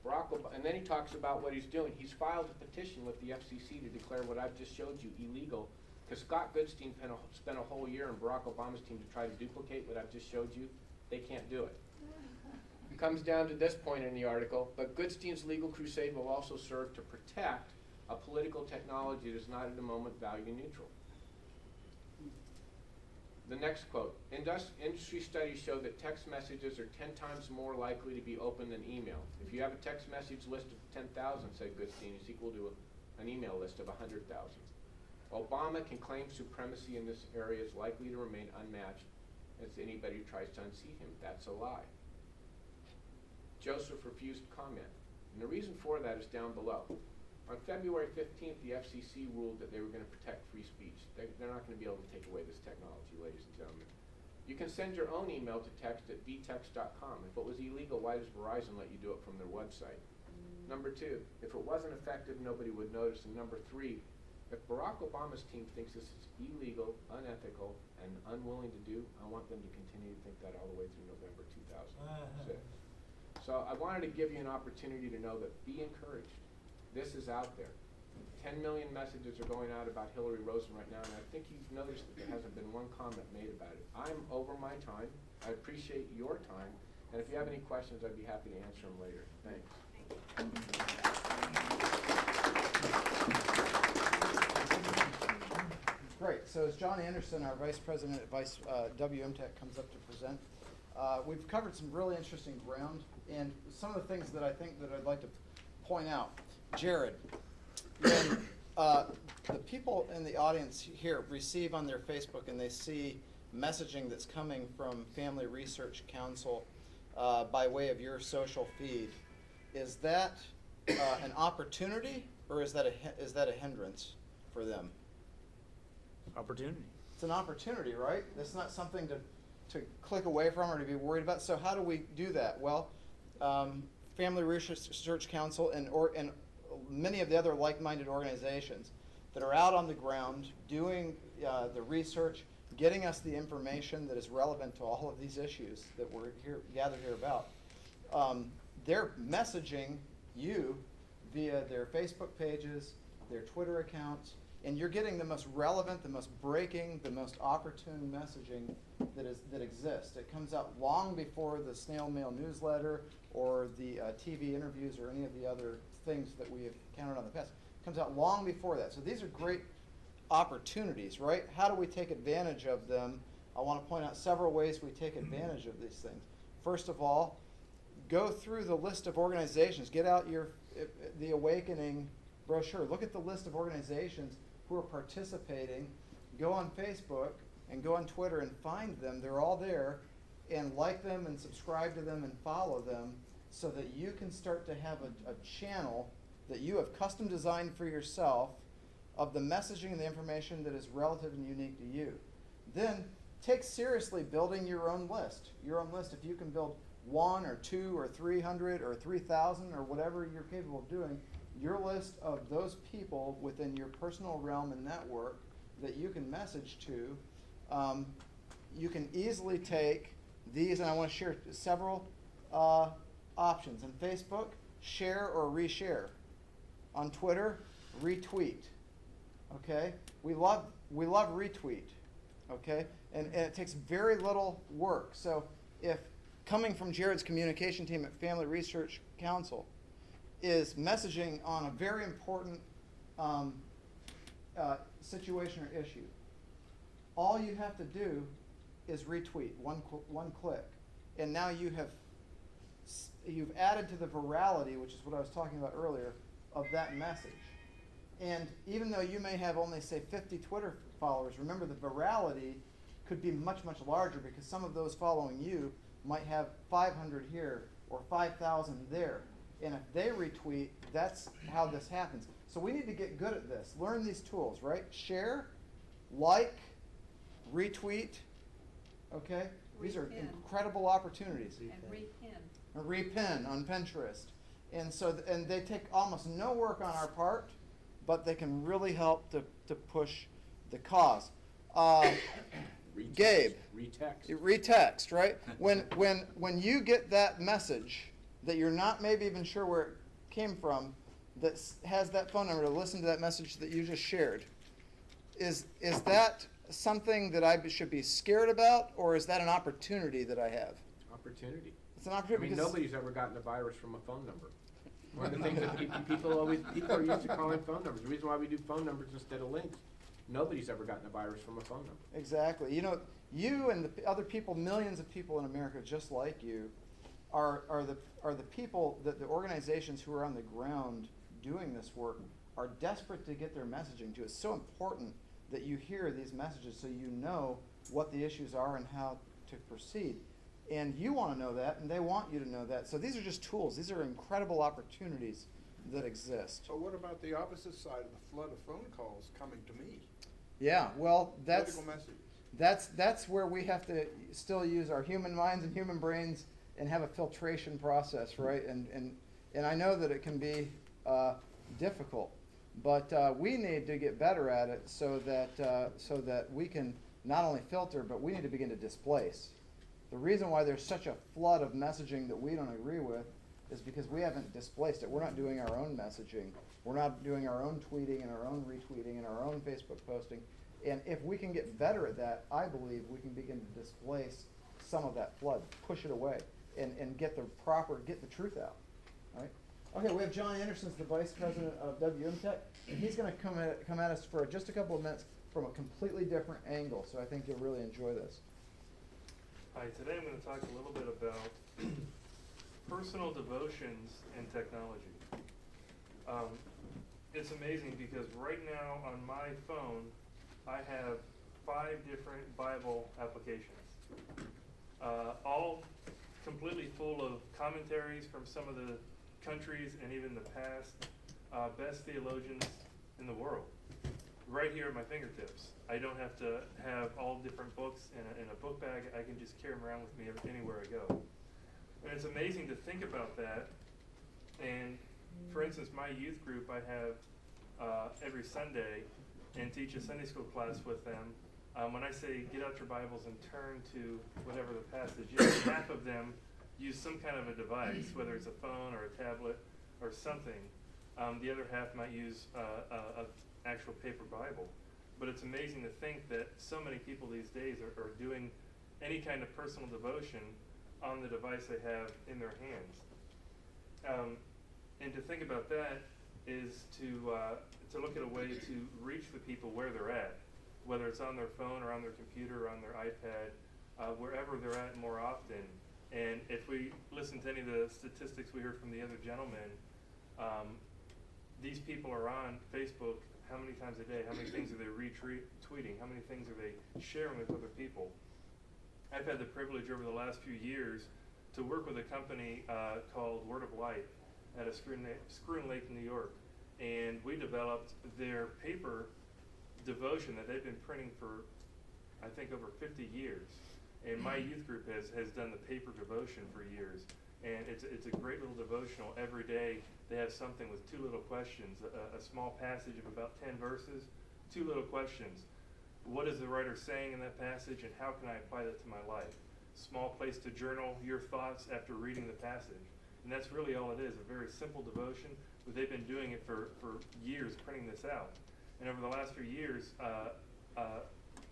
Barack Obama, and then he talks about what he's doing. He's filed a petition with the FCC to declare what I've just showed you illegal, because Scott Goodstein spent a whole year in Barack Obama's team to try to duplicate what I've just showed you. They can't do it. It comes down to this point in the article, but Goodstein's legal crusade will also serve to protect a political technology that is not at the moment value neutral. The next quote, industry studies show that text messages are 10 times more likely to be opened than email. If you have a text message list of 10,000, said Goodstein, is equal to an email list of 100,000. Obama can claim supremacy in this area is likely to remain unmatched as anybody who tries to unseat him. That's a lie. Joseph refused to comment. And the reason for that is down below. On February 15th, the FCC ruled that they were going to protect free speech. They're not going to be able to take away this technology, ladies and gentlemen. You can send your own email to text at vtext.com. If it was illegal, why does Verizon let you do it from their website? Number two, if it wasn't effective, nobody would notice. And number three, if Barack Obama's team thinks this is illegal, unethical, and unwilling to do, I want them to continue to think that all the way through November 2006. So I wanted to give you an opportunity to know that be encouraged. This is out there. 10 million messages are going out about Hillary Rosen right now, and I think you've noticed that there hasn't been one comment made about it. I'm over my time. I appreciate your time, and if you have any questions, I'd be happy to answer them later. Thanks. Great. So as John Anderson, our Vice President at WMTech, comes up to present, we've covered some really interesting ground, and some of the things that I think that I'd like to point out. Jared, when the people in the audience here receive on their Facebook and they see messaging that's coming from Family Research Council by way of your social feed, is that an opportunity or is that a hindrance for them? Opportunity. It's an opportunity, right? It's not something to click away from or to be worried about. So how do we do that? Well, Family Research Council and many of the other like-minded organizations that are out on the ground doing the research, getting us the information that is relevant to all of these issues that we're gathered here about. They're messaging you via their Facebook pages, their Twitter accounts, and you're getting the most relevant, the most breaking, the most opportune messaging that exists. It comes out long before the snail mail newsletter or the TV interviews or any of the other things that we have counted on in the past. It comes out long before that. So these are great opportunities, right? How do we take advantage of them? I want to point out several ways we take advantage of these things. First of all, go through the list of organizations. Get out the Awakening brochure. Look at the list of organizations who are participating. Go on Facebook and go on Twitter and find them. They're all there, and like them and subscribe to them and follow them so that you can start to have a channel that you have custom designed for yourself of the messaging and the information that is relative and unique to you. Then take seriously building your own list. Your own list, if you can build 1 or 2 or 300 or 3,000 or whatever you're capable of doing, your list of those people within your personal realm and network that you can message to, you can easily take these, and I want to share several options. On Facebook, share or reshare. On Twitter, retweet. Okay, we love retweet. Okay, and it takes very little work. So if coming from Jared's communication team at Family Research Council is messaging on a very important situation or issue, all you have to do is retweet, one click, and now you've added to the virality, which is what I was talking about earlier, of that message. And even though you may have only, say, 50 Twitter followers, remember the virality could be much, much larger, because some of those following you might have 500 here or 5,000 there. And if they retweet, that's how this happens. So we need to get good at this. Learn these tools, right? Share, like, retweet, okay? These are Repin. incredible opportunities. And repin. And repin on Pinterest. And so, and they take almost no work on our part, but they can really help to push the cause. Gabe. Retext. Retext, right? When you get that message that you're not maybe even sure where it came from, that has that phone number to listen to that message that you just shared, is that something that I should be scared about, or is that an opportunity that I have? Opportunity. It's an I opportunity mean, because nobody's ever gotten a virus from a phone number. One of the things that people are used to calling phone numbers. The reason why we do phone numbers instead of links, nobody's ever gotten a virus from a phone number. Exactly. You know, you and the other people, millions of people in America just like you, are the people that the organizations who are on the ground doing this work are desperate to get their messaging to. It's so important that you hear these messages so you know what the issues are and how to proceed. And you want to know that, and they want you to know that. So these are just tools. These are incredible opportunities that exist. So what about the opposite side of the flood of phone calls coming to me? Yeah, well, Political messages. that's where we have to still use our human minds and human brains and have a filtration process, right? And I know that it can be difficult, but we need to get better at it so that we can not only filter, but we need to begin to displace. The reason why there's such a flood of messaging that we don't agree with is because we haven't displaced it. We're not doing our own messaging. We're not doing our own tweeting and our own retweeting and our own Facebook posting. And if we can get better at that, I believe we can begin to displace some of that flood, push it away, and get the truth out. All right? Okay, we have John Anderson, the Vice President of WMTech, and he's going to come at us for just a couple of minutes from a completely different angle, so I think you'll really enjoy this. Hi, today I'm going to talk a little bit about personal devotions and technology. It's amazing because right now on my phone I have 5 different Bible applications, all completely full of commentaries from some of the countries and even the past best theologians in the world. Right here at my fingertips. I don't have to have all different books in a book bag. I can just carry them around with me anywhere I go. And it's amazing to think about that. And for instance, my youth group, I have every Sunday and teach a Sunday school class with them. When I say get out your Bibles and turn to whatever the passage is, half of them use some kind of a device, whether it's a phone or a tablet or something. The other half might use an actual paper Bible. But it's amazing to think that so many people these days are doing any kind of personal devotion on the device they have in their hands. And to think about that is to look at a way to reach the people where they're at, whether it's on their phone or on their computer or on their iPad, wherever they're at more often. And if we listen to any of the statistics we heard from the other gentleman, these people are on Facebook how many times a day? How many things are they retweeting? How many things are they sharing with other people? I've had the privilege over the last few years to work with a company called Word of Light at a Screw Lake, New York. And we developed their paper devotion that they've been printing for, I think, over 50 years. And my youth group has done the paper devotion for years. And it's a great little devotional. Every day they have something with 2 little questions, a small passage of about 10 verses, 2 little questions. What is the writer saying in that passage, and how can I apply that to my life? small place to journal your thoughts after reading the passage. And that's really all it is, a very simple devotion. But they've been doing it for years, printing this out. And over the last few years,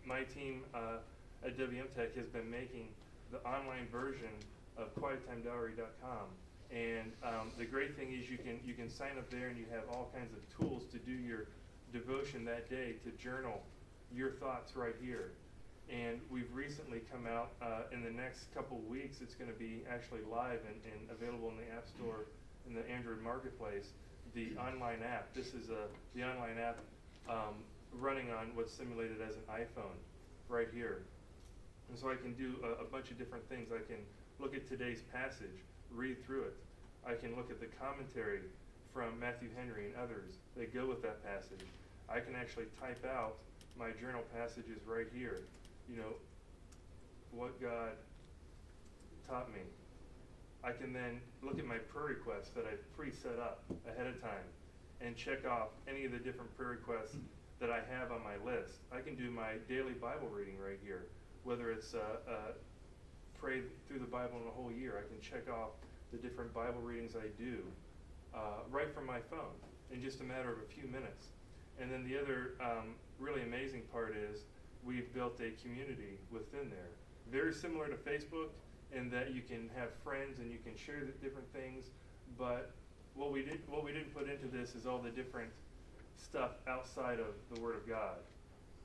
my team at WM Tech has been making the online version of QuietTimeDiary.com. And the great thing is you can sign up there and you have all kinds of tools to do your devotion that day, to journal your thoughts right here. And we've recently come out, in the next couple weeks, it's going to be actually live and available in the App Store, in the Android Marketplace, the online app. This is the online app running on what's simulated as an iPhone right here. And so I can do a bunch of different things. I can look at today's passage, read through it. I can look at the commentary from Matthew Henry and others that go with that passage. I can actually type out my journal passages right here. You know, what God taught me. I can then look at my prayer requests that I've pre-set up ahead of time and check off any of the different prayer requests that I have on my list. I can do my daily Bible reading right here, whether it's pray through the Bible in a whole year. I can check off the different Bible readings I do right from my phone in just a matter of a few minutes. And then the other really amazing part is we've built a community within there, very similar to Facebook, in that you can have friends and you can share the different things. But what we didn't put into this is all the different stuff outside of the Word of God.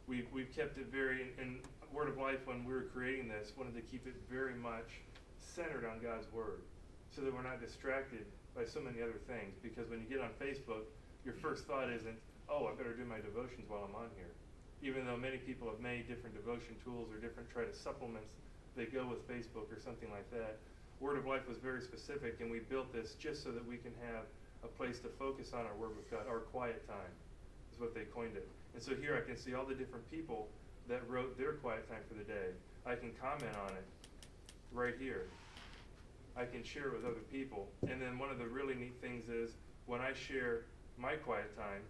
We've kept it very, in Word of Life, when we were creating this, wanted to keep it very much centered on God's Word, so that we're not distracted by so many other things. Because when you get on Facebook, your first thought isn't, oh, I better do my devotions while I'm on here. Even though many people have made different devotion tools or different try to supplements that go with Facebook or something like that, Word of Life was very specific, and we built this just so that we can have a place to focus on our Word with God. Our quiet time is what they coined it. And so here I can see all the different people that wrote their quiet time for the day. I can comment on it right here. I can share it with other people. And then one of the really neat things is when I share my quiet time,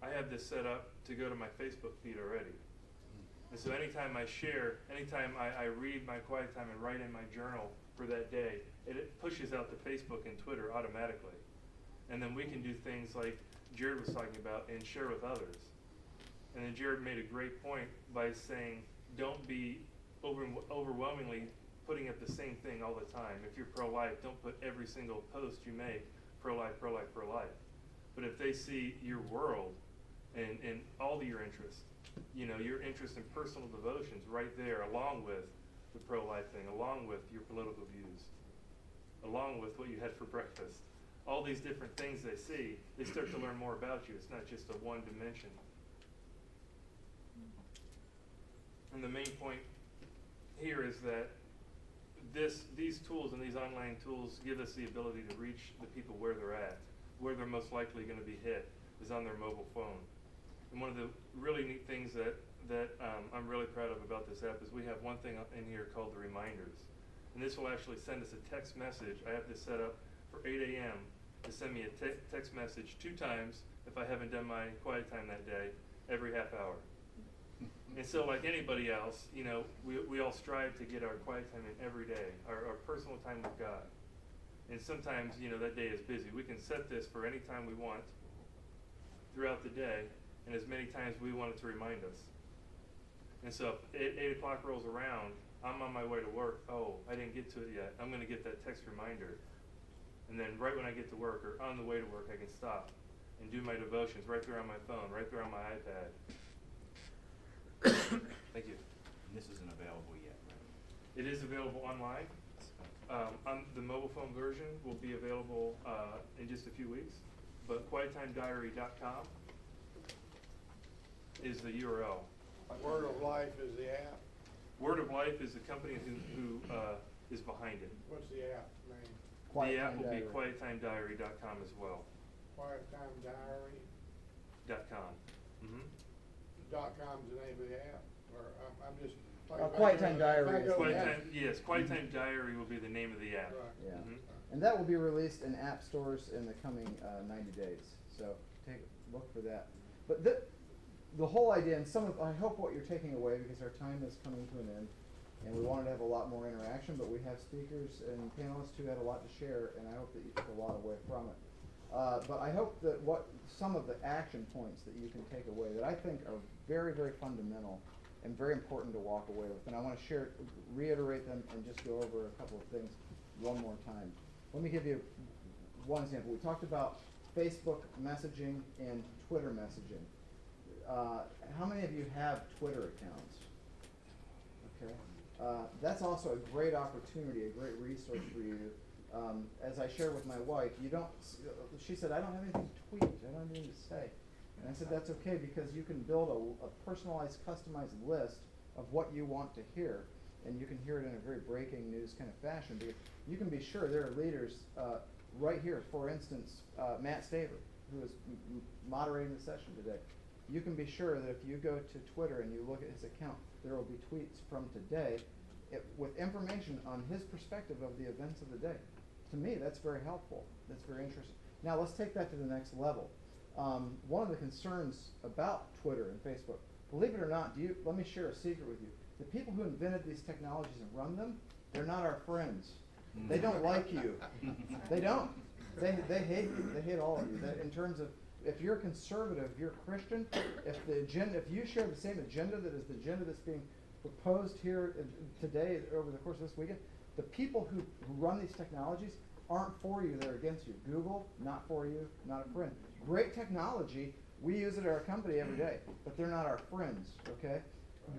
I have this set up to go to my Facebook feed already. And so anytime I share, anytime I read my quiet time and write in my journal for that day, it pushes out to Facebook and Twitter automatically. And then we can do things like Jared was talking about and share with others. And then Jared made a great point by saying, don't be overwhelmingly putting up the same thing all the time. If you're pro-life, don't put every single post you make pro-life, pro-life, pro-life. But if they see your world and all of your interests, you know, your interest in personal devotions right there, along with the pro-life thing, along with your political views, along with what you had for breakfast, all these different things they see, they start to learn more about you. It's not just a one dimension. And the main point here is that these tools and these online tools give us the ability to reach the people where they're at. Where they're most likely going to be hit is on their mobile phone. And one of the really neat things that I'm really proud of about this app is we have one thing in here called the reminders. And this will actually send us a text message. I have this set up for 8 a.m. to send me a text message 2 times if I haven't done my quiet time that day, every half hour. And so like anybody else, you know, we all strive to get our quiet time in every day, our personal time with God. And sometimes, you know, that day is busy. We can set this for any time we want throughout the day, and as many times we want it to remind us. And so if 8 o'clock rolls around, I'm on my way to work. Oh, I didn't get to it yet. I'm going to get that text reminder. And then right when I get to work or on the way to work, I can stop and do my devotions right there on my phone, right there on my iPad. Thank you. And this isn't available yet, right? It is available online. On the mobile phone version will be available in just a few weeks, but QuietTimeDiary.com is the URL. Word of Life is the app. Word of Life is the company who is behind it. What's the app name? The app will be QuietTimeDiary.com as well. QuietTimeDiary.com. Mm-hmm. .com's the name of the app, or I'm just. Quiet Time Diary is Quiet the app. Time, yes, Quiet Time Diary will be the name of the app. Right. Yeah. Mhm. And that will be released in app stores in the coming 90 days. So take a look for that. But the whole idea, and I hope what you're taking away, because our time is coming to an end, and we wanted to have a lot more interaction, but we have speakers and panelists who had a lot to share, and I hope that you took a lot away from it. But I hope that some of the action points that you can take away that I think are very, very fundamental and very important to walk away with. And I want to reiterate them and just go over a couple of things one more time. Let me give you one example. We talked about Facebook messaging and Twitter messaging. How many of you have Twitter accounts? Okay. That's also a great opportunity, a great resource for you. As I shared with my wife, she said, I don't have anything to tweet, I don't have anything to say. And I said, that's okay, because you can build a personalized, customized list of what you want to hear, and you can hear it in a very breaking news kind of fashion. Because you can be sure there are leaders right here, for instance, Matt Staver, who is moderating the session today. You can be sure that if you go to Twitter and you look at his account, there will be tweets from today with information on his perspective of the events of the day. To me, that's very helpful. That's very interesting. Now, let's take that to the next level. One of the concerns about Twitter and Facebook, believe it or not, let me share a secret with you. The people who invented these technologies and run them, they're not our friends. They don't like you. They don't. They hate you. They hate all of you. In terms of, if you're conservative, you're Christian, if you share the same agenda that is the agenda that's being proposed here today over the course of this weekend, the people who run these technologies aren't for you, they're against you. Google, not for you, not a friend. Great technology, we use it at our company every day, but they're not our friends, okay?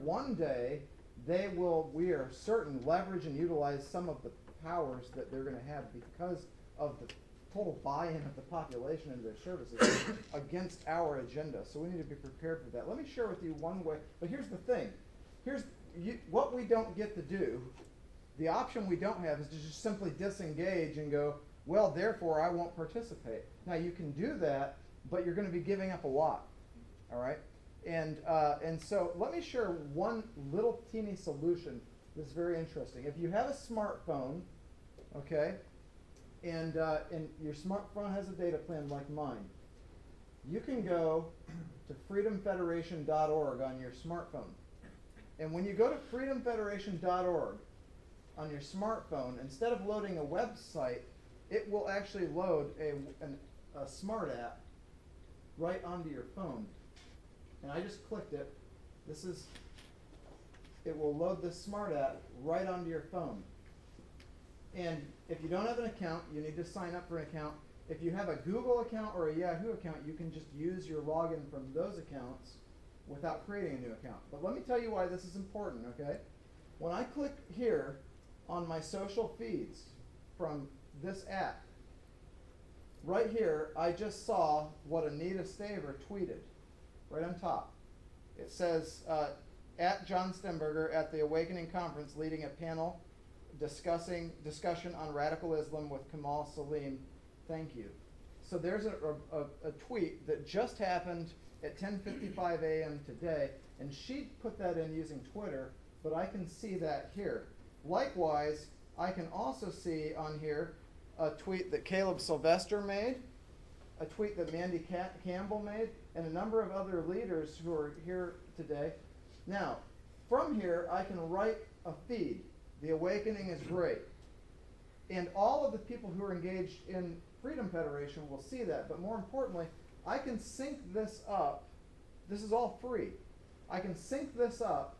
One day, we are certain, leverage and utilize some of the powers that they're going to have because of the total buy-in of the population into their services against our agenda. So we need to be prepared for that. Let me share with you one way, but here's the thing. What we don't get to do, the option we don't have is to just simply disengage and go, well, therefore I won't participate. Now you can do that, but you're going to be giving up a lot, all right? And so let me share one little teeny solution that's very interesting. If you have a smartphone, okay, and your smartphone has a data plan like mine, you can go to freedomfederation.org on your smartphone. And when you go to freedomfederation.org on your smartphone, instead of loading a website, it will actually load a smart app right onto your phone. And I just clicked it. It will load this smart app right onto your phone. And if you don't have an account, you need to sign up for an account. If you have a Google account or a Yahoo account, you can just use your login from those accounts without creating a new account. But let me tell you why this is important, okay? When I click here on my social feeds from this app, right here, I just saw what Anita Staver tweeted, right on top. It says, at John Stemberger at the Awakening Conference leading a panel discussion on radical Islam with Kamal Salim. Thank you. So there's a tweet that just happened at 10:55 a.m. today, and she put that in using Twitter, but I can see that here. Likewise, I can also see on here a tweet that Caleb Sylvester made, a tweet that Mandy Campbell made, and a number of other leaders who are here today. Now, from here, I can write a feed. The Awakening is great. And all of the people who are engaged in Freedom Federation will see that. But more importantly, I can sync this up. This is all free. I can sync this up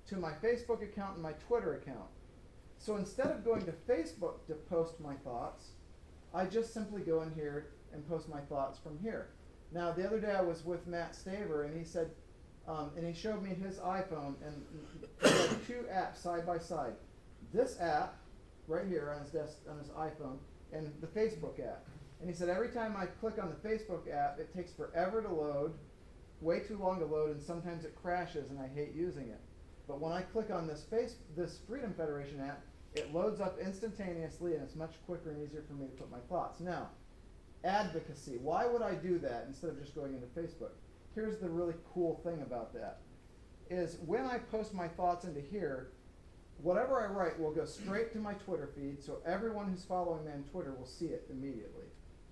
to my Facebook account and my Twitter account. So instead of going to Facebook to post my thoughts, I just simply go in here and post my thoughts from here. Now, the other day I was with Matt Staver, and he said, and he showed me his iPhone, and he had two apps side by side. This app, right here on his desk, on his iPhone, and the Facebook app. And he said every time I click on the Facebook app, it takes forever to load, way too long to load, and sometimes it crashes, and I hate using it. But when I click on this Freedom Federation app, it loads up instantaneously, and it's much quicker and easier for me to put my thoughts. Now, advocacy. Why would I do that instead of just going into Facebook? Here's the really cool thing about that, is when I post my thoughts into here, whatever I write will go straight to my Twitter feed, so everyone who's following me on Twitter will see it immediately.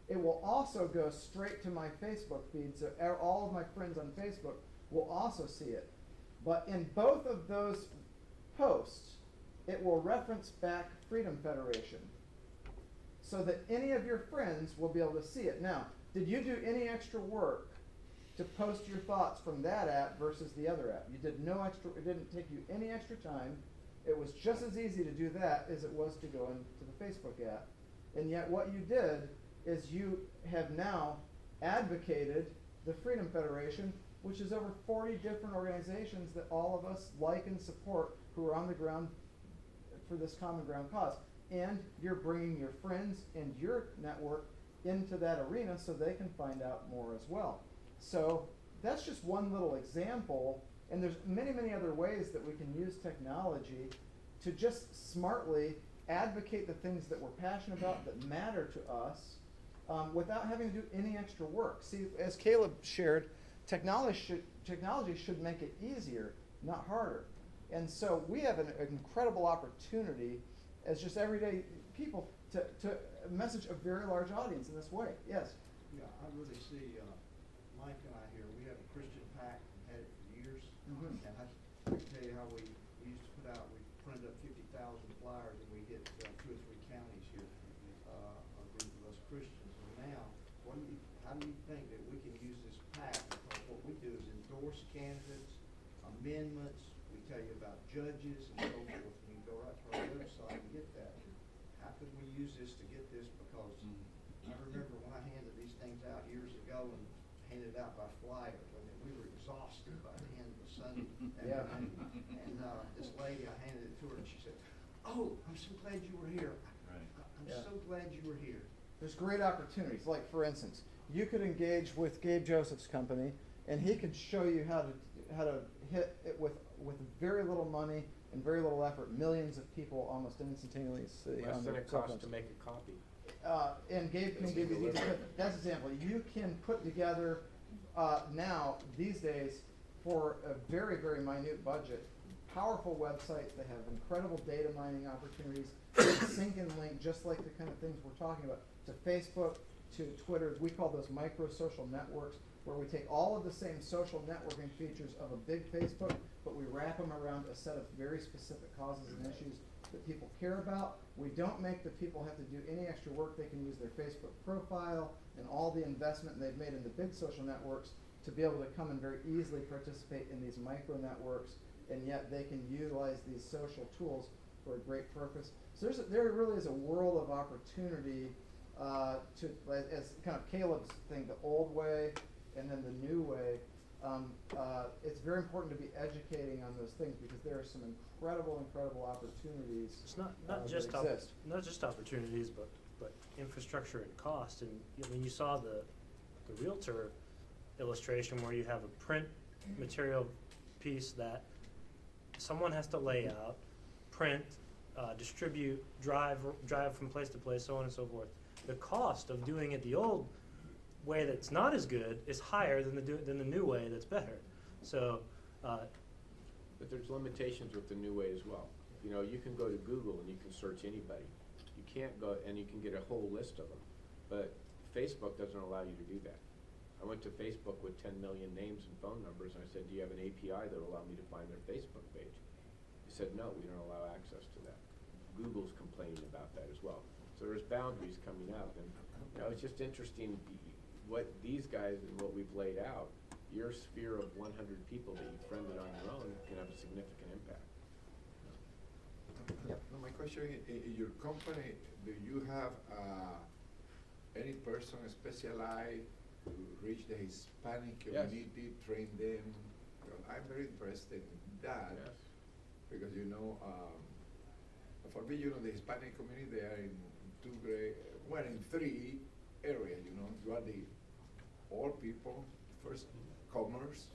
It will also go straight to my Facebook feed, so all of my friends on Facebook will also see it. But in both of those posts, it will reference back Freedom Federation, so that any of your friends will be able to see it. Now, did you do any extra work to post your thoughts from that app versus the other app? You did no extra, it didn't take you any extra time. It was just as easy to do that as it was to go into the Facebook app. And yet what you did is you have now advocated the Freedom Federation, which is over 40 different organizations that all of us like and support, who are on the ground for this common ground cause. And you're bringing your friends and your network into that arena so they can find out more as well. So that's just one little example, and there's many, many other ways that we can use technology to just smartly advocate the things that we're passionate about, that matter to us, without having to do any extra work. See, as Caleb shared, technology should make it easier, not harder. And so we have an incredible opportunity as just everyday people to message a very large audience in this way. Yes? Yeah, I really see, Mike and I here, we have a Christian PAC, had it for years. Mm-hmm. And I can tell you how we used to put out, we printed up 50,000 flyers and we hit 2 or 3 counties here, a group of us Christians. And now, how do you think that we can use this PAC? Because what we do is endorse candidates, amendments, we tell you about judges and so forth. And you go right to our website and get that. How could we use this to get this? Because I remember when I handed these things out years ago and handed out by flyers, I mean, we were exhausted by the end of the Sunday Yeah. afternoon. And this lady, I handed it to her and she said, "Oh, I'm so glad you were here. Right. I'm Yeah. so glad you were here." There's great opportunities. Like, for instance, you could engage with Gabe Joseph's company, and he could show you how to hit it with very little money and very little effort, millions of people almost instantaneously. Less on than their it cell costs phones. to make a copy. And Gabe can give you these. That's an example. You can put together now, these days, for a very, very minute budget, powerful websites that have incredible data mining opportunities, sync and link, just like the kind of things we're talking about, to Facebook, to Twitter. We call those micro social networks, where we take all of the same social networking features of a big Facebook, but we wrap them around a set of very specific causes and issues that people care about. We don't make the people have to do any extra work. They can use their Facebook profile and all the investment they've made in the big social networks to be able to come and very easily participate in these micro networks, and yet they can utilize these social tools for a great purpose. So there really is a world of opportunity to, as kind of Caleb's thing, the old way and then the new way. It's very important to be educating on those things, because there are some incredible opportunities. It's not that just exist. not just opportunities, but infrastructure and cost. And I mean, you saw the Realtor illustration where you have a print material piece that someone has to lay out, print, distribute, drive from place to place, so on and so forth. The cost of doing it the old way that's not as good is higher than the new way that's better. So. But there's limitations with the new way as well. You know, you can go to Google and you can search anybody. You can't go, and you can get a whole list of them. But Facebook doesn't allow you to do that. I went to Facebook with 10 million names and phone numbers, and I said, "Do you have an API that will allow me to find their Facebook page?" He said, "No, we don't allow access to that." Google's complaining about that as well. So there's boundaries coming out, and you know, it's just interesting what these guys and what we've laid out. Your sphere of 100 people that you friended on your own can have a significant impact. Yep. No, my question is, in your company, do you have any person specialized to reach the Hispanic community, train them? Because I'm very interested in that. Yes. Because, you know, for me, you know, the Hispanic community, they are in in 3 areas, you know. You are the old people, first commerce,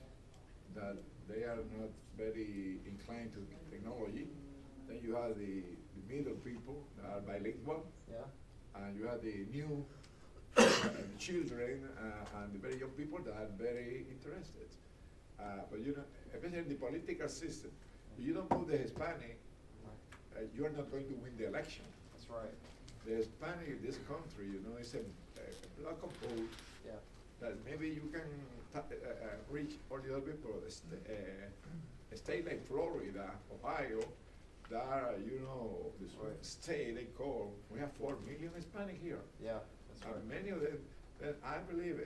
that they are not very inclined to technology. Then you have the middle people that are bilingual. Yeah. And you have the new children and the very young people that are very interested. But you know, especially in the political system, if you don't put the Hispanic, you are not going to win the election. That's right. The Hispanic in this country, you know, is a block of vote. Yeah. that maybe you can reach all the other people. A state like Florida, Ohio, that this state they call, we have 4 million Hispanic here. Yeah, that's right. And many of them, I believe,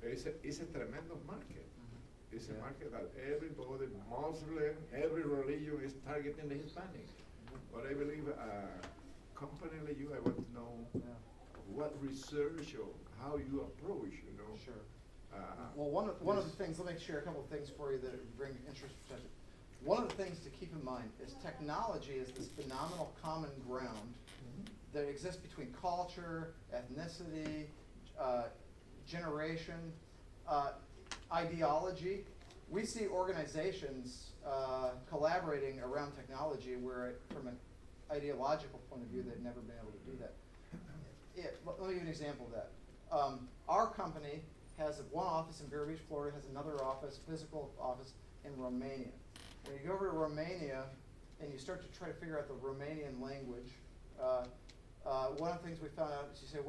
it's a tremendous market. It's a market that everybody, Muslim, every religion is targeting the Hispanic. But I believe company like you, I want to know what research or how you approach, Sure. Well, one of the things, let me share a couple of things for you that bring interest potential. One of the things to keep in mind is technology is this phenomenal common ground that exists between culture, ethnicity, generation, ideology. We see organizations collaborating around technology where, from an ideological point of view, they've never been able to do that. Let me give you an example of that. Our company has one office in Vero Beach, Florida, has another office, physical office, in Romania. When you go over to Romania and you start to try to figure out the Romanian language, one of the things we found out is you say,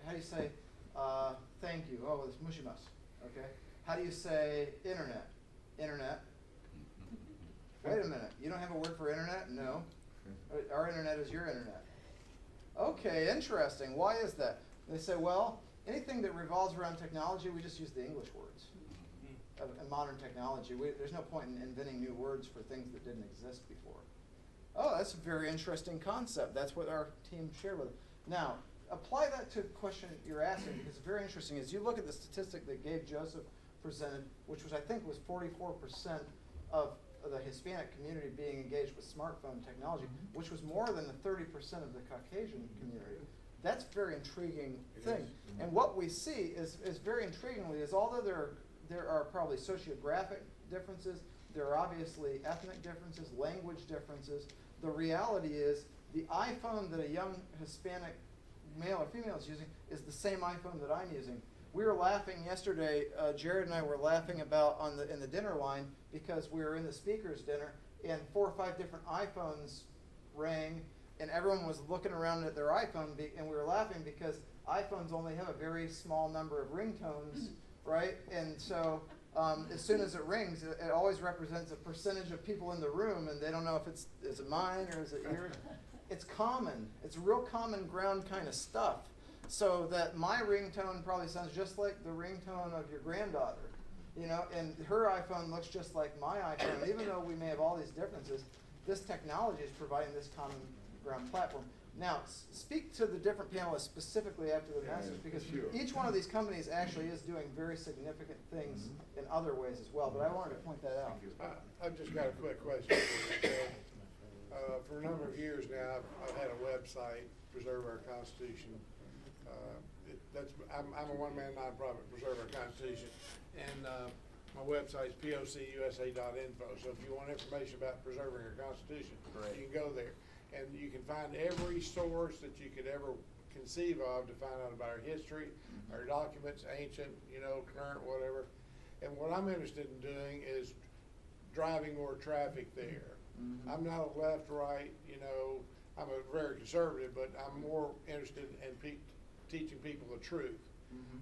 how do you say thank you? Oh, it's mushimas, okay? How do you say internet? Internet. Wait a minute, you don't have a word for internet? No. Our internet is your internet. Okay, interesting. Why is that? They say, well, anything that revolves around technology, we just use the English words of modern technology. There's no point in inventing new words for things that didn't exist before. Oh, that's a very interesting concept. That's what our team shared with us. Now, apply that to the question you're asking, because it's very interesting. As you look at the statistic that Gabe Joseph presented, which was, I think, was 44% of the Hispanic community being engaged with smartphone technology, which was more than the 30% of the Caucasian community. That's a very intriguing thing. And what we see is very intriguingly is although there are probably sociographic differences, there are obviously ethnic differences, language differences. The reality is the iPhone that a young Hispanic male or female is using is the same iPhone that I'm using. We were laughing yesterday, Jared and I were laughing about in the dinner line because we were in the speakers dinner and 4 or 5 different iPhones rang and everyone was looking around at their iPhone and we were laughing because iPhones only have a very small number of ringtones, right? And so as soon as it rings, it always represents a percentage of people in the room and they don't know if is it mine or is it yours? It's common. It's real common ground kind of stuff. So that my ringtone probably sounds just like the ringtone of your granddaughter, and her iPhone looks just like my iPhone. Even though we may have all these differences, this technology is providing this common ground platform. Now, speak to the different panelists specifically after the message, because each one of these companies actually is doing very significant things in other ways as well, but I wanted to point that out. I've just got a quick question. For a number of years now, I've had a website, Preserve Our Constitution. I'm a one-man nonprofit, Preserve Our Constitution, and my website is pocusa.info. So if you want information about preserving our Constitution, you can go there. And you can find every source that you could ever conceive of to find out about our history, our documents, ancient, current, whatever. And what I'm interested in doing is driving more traffic there. I'm not a left, right, I'm a very conservative, but I'm more interested in teaching people the truth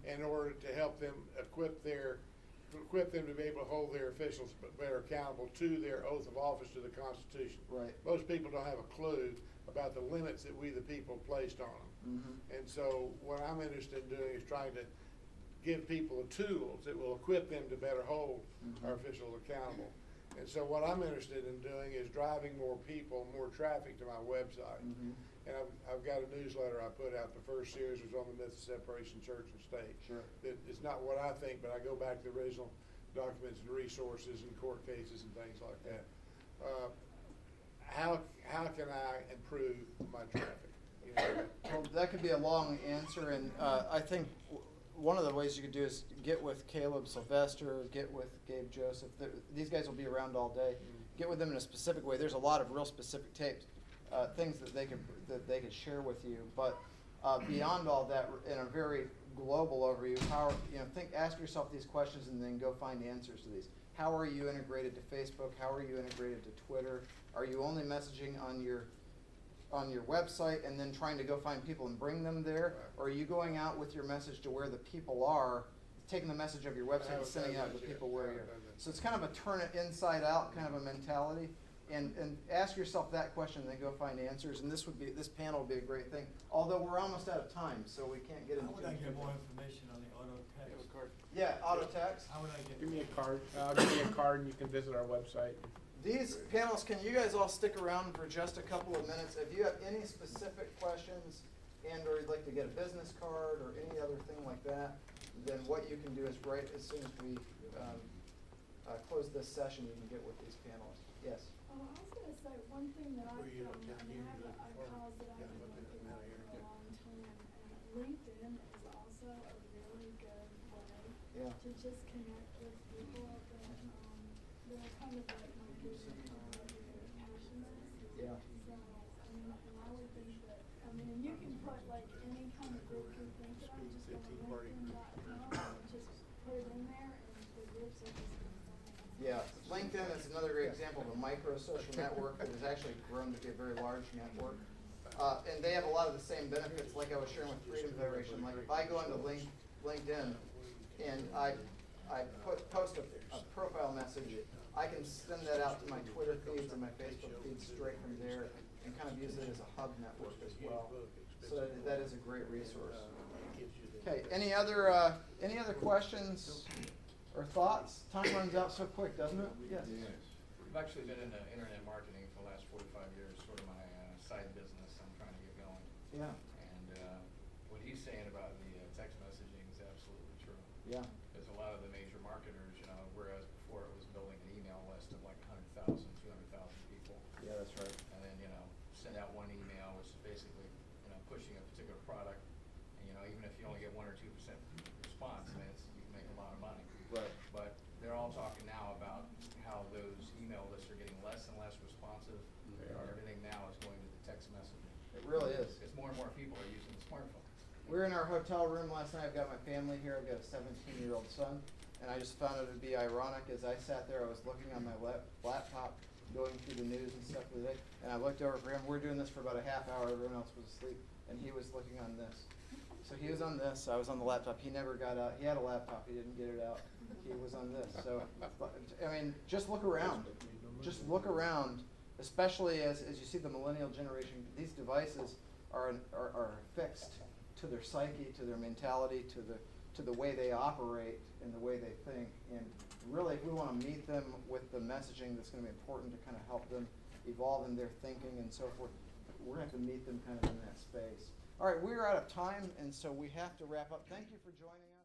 in order to help them equip them to be able to hold their officials better accountable to their oath of office to the Constitution. Right. Most people don't have a clue about the limits that we the people placed on them. And so what I'm interested in doing is trying to give people the tools that will equip them to better hold our officials accountable. And so what I'm interested in doing is driving more people, more traffic to my website. And I've got a newsletter I put out. The first series was on the myth of separation, church and state. Sure. It's not what I think, but I go back to the original documents and resources and court cases and things like that. How can I improve my traffic? Well, that could be a long answer, and I think one of the ways you could do is get with Caleb Sylvester, get with Gabe Joseph. These guys will be around all day. Get with them in a specific way. There's a lot of real specific tapes, things that they could share with you. But beyond all that, in a very global overview, ask yourself these questions and then go find answers to these. How are you integrated to Facebook? How are you integrated to Twitter? Are you only messaging on your on your website and then trying to go find people and bring them there? Or are you going out with your message to where the people are, taking the message of your website and sending it out to people where you're? So it's kind of a turn it inside out kind of a mentality. And ask yourself that question and then go find answers. And this panel would be a great thing. Although we're almost out of time, so we can't get into How would I get more information on the auto text? Yeah, auto text. How would I get? Give me a card, give me a card and you can visit our website. These panelists, can you guys all stick around for just a couple of minutes? If you have any specific questions and or you'd like to get a business card or any other thing like that, then what you can do is right as soon as we close this session, you can get with these panelists. Yes? I was gonna say, one thing that I've done, I mean, I have a cause that I've been working on for a long time, and LinkedIn is also a really good way to just connect with people that are kind of like my vision or your passions. Yeah. So, I mean, and I would think that, I mean, and you can put like any kind of group you think of, just go to LinkedIn.com and just put it in there, and the groups are just. Yeah, LinkedIn is another great example of a micro social network that has actually grown to be a very large network. And they have a lot of the same benefits like I was sharing with Freedom Federation. Like if I go into LinkedIn and I post a profile message, I can send that out to my Twitter feeds and my Facebook feeds straight from there and kind of use it as a hub network as well. So that is a great resource. Okay, any other questions or thoughts? Time runs out so quick, doesn't it? Yes. I've actually been in internet marketing for the last 45 years, sort of my side business I'm trying to get going. Yeah. And what he's saying about the text messaging is absolutely true. Yeah. Because a lot of the major marketers, whereas before it was building an email list of like 100,000, 200,000 people. Yeah, that's right. And then, send out one email, which is basically, pushing a particular product. And, even if you only get 1 or 2% response, I mean, you can make a lot of money. Right. But they're all talking now about how those email lists are getting less and less responsive. Everything now is going to the text messaging. It really is. Because more and more people are using the smartphone. We were in our hotel room last night. I've got my family here. I've got a 17-year-old son. And I just found it to be ironic as I sat there, I was looking on my laptop, going through the news and stuff for the day. And I looked over for him. We're doing this for about a half hour. Everyone else was asleep. And he was looking on this. So he was on this. I was on the laptop. He never got out. He had a laptop. He didn't get it out. He was on this. So, I mean, just look around. Just look around, especially as you see the millennial generation. These devices are fixed to their psyche, to their mentality, to the way they operate and the way they think. And really, if we want to meet them with the messaging that's going to be important to kind of help them evolve in their thinking and so forth, we're going to have to meet them kind of in that space. All right, we're out of time, and so we have to wrap up. Thank you for joining us.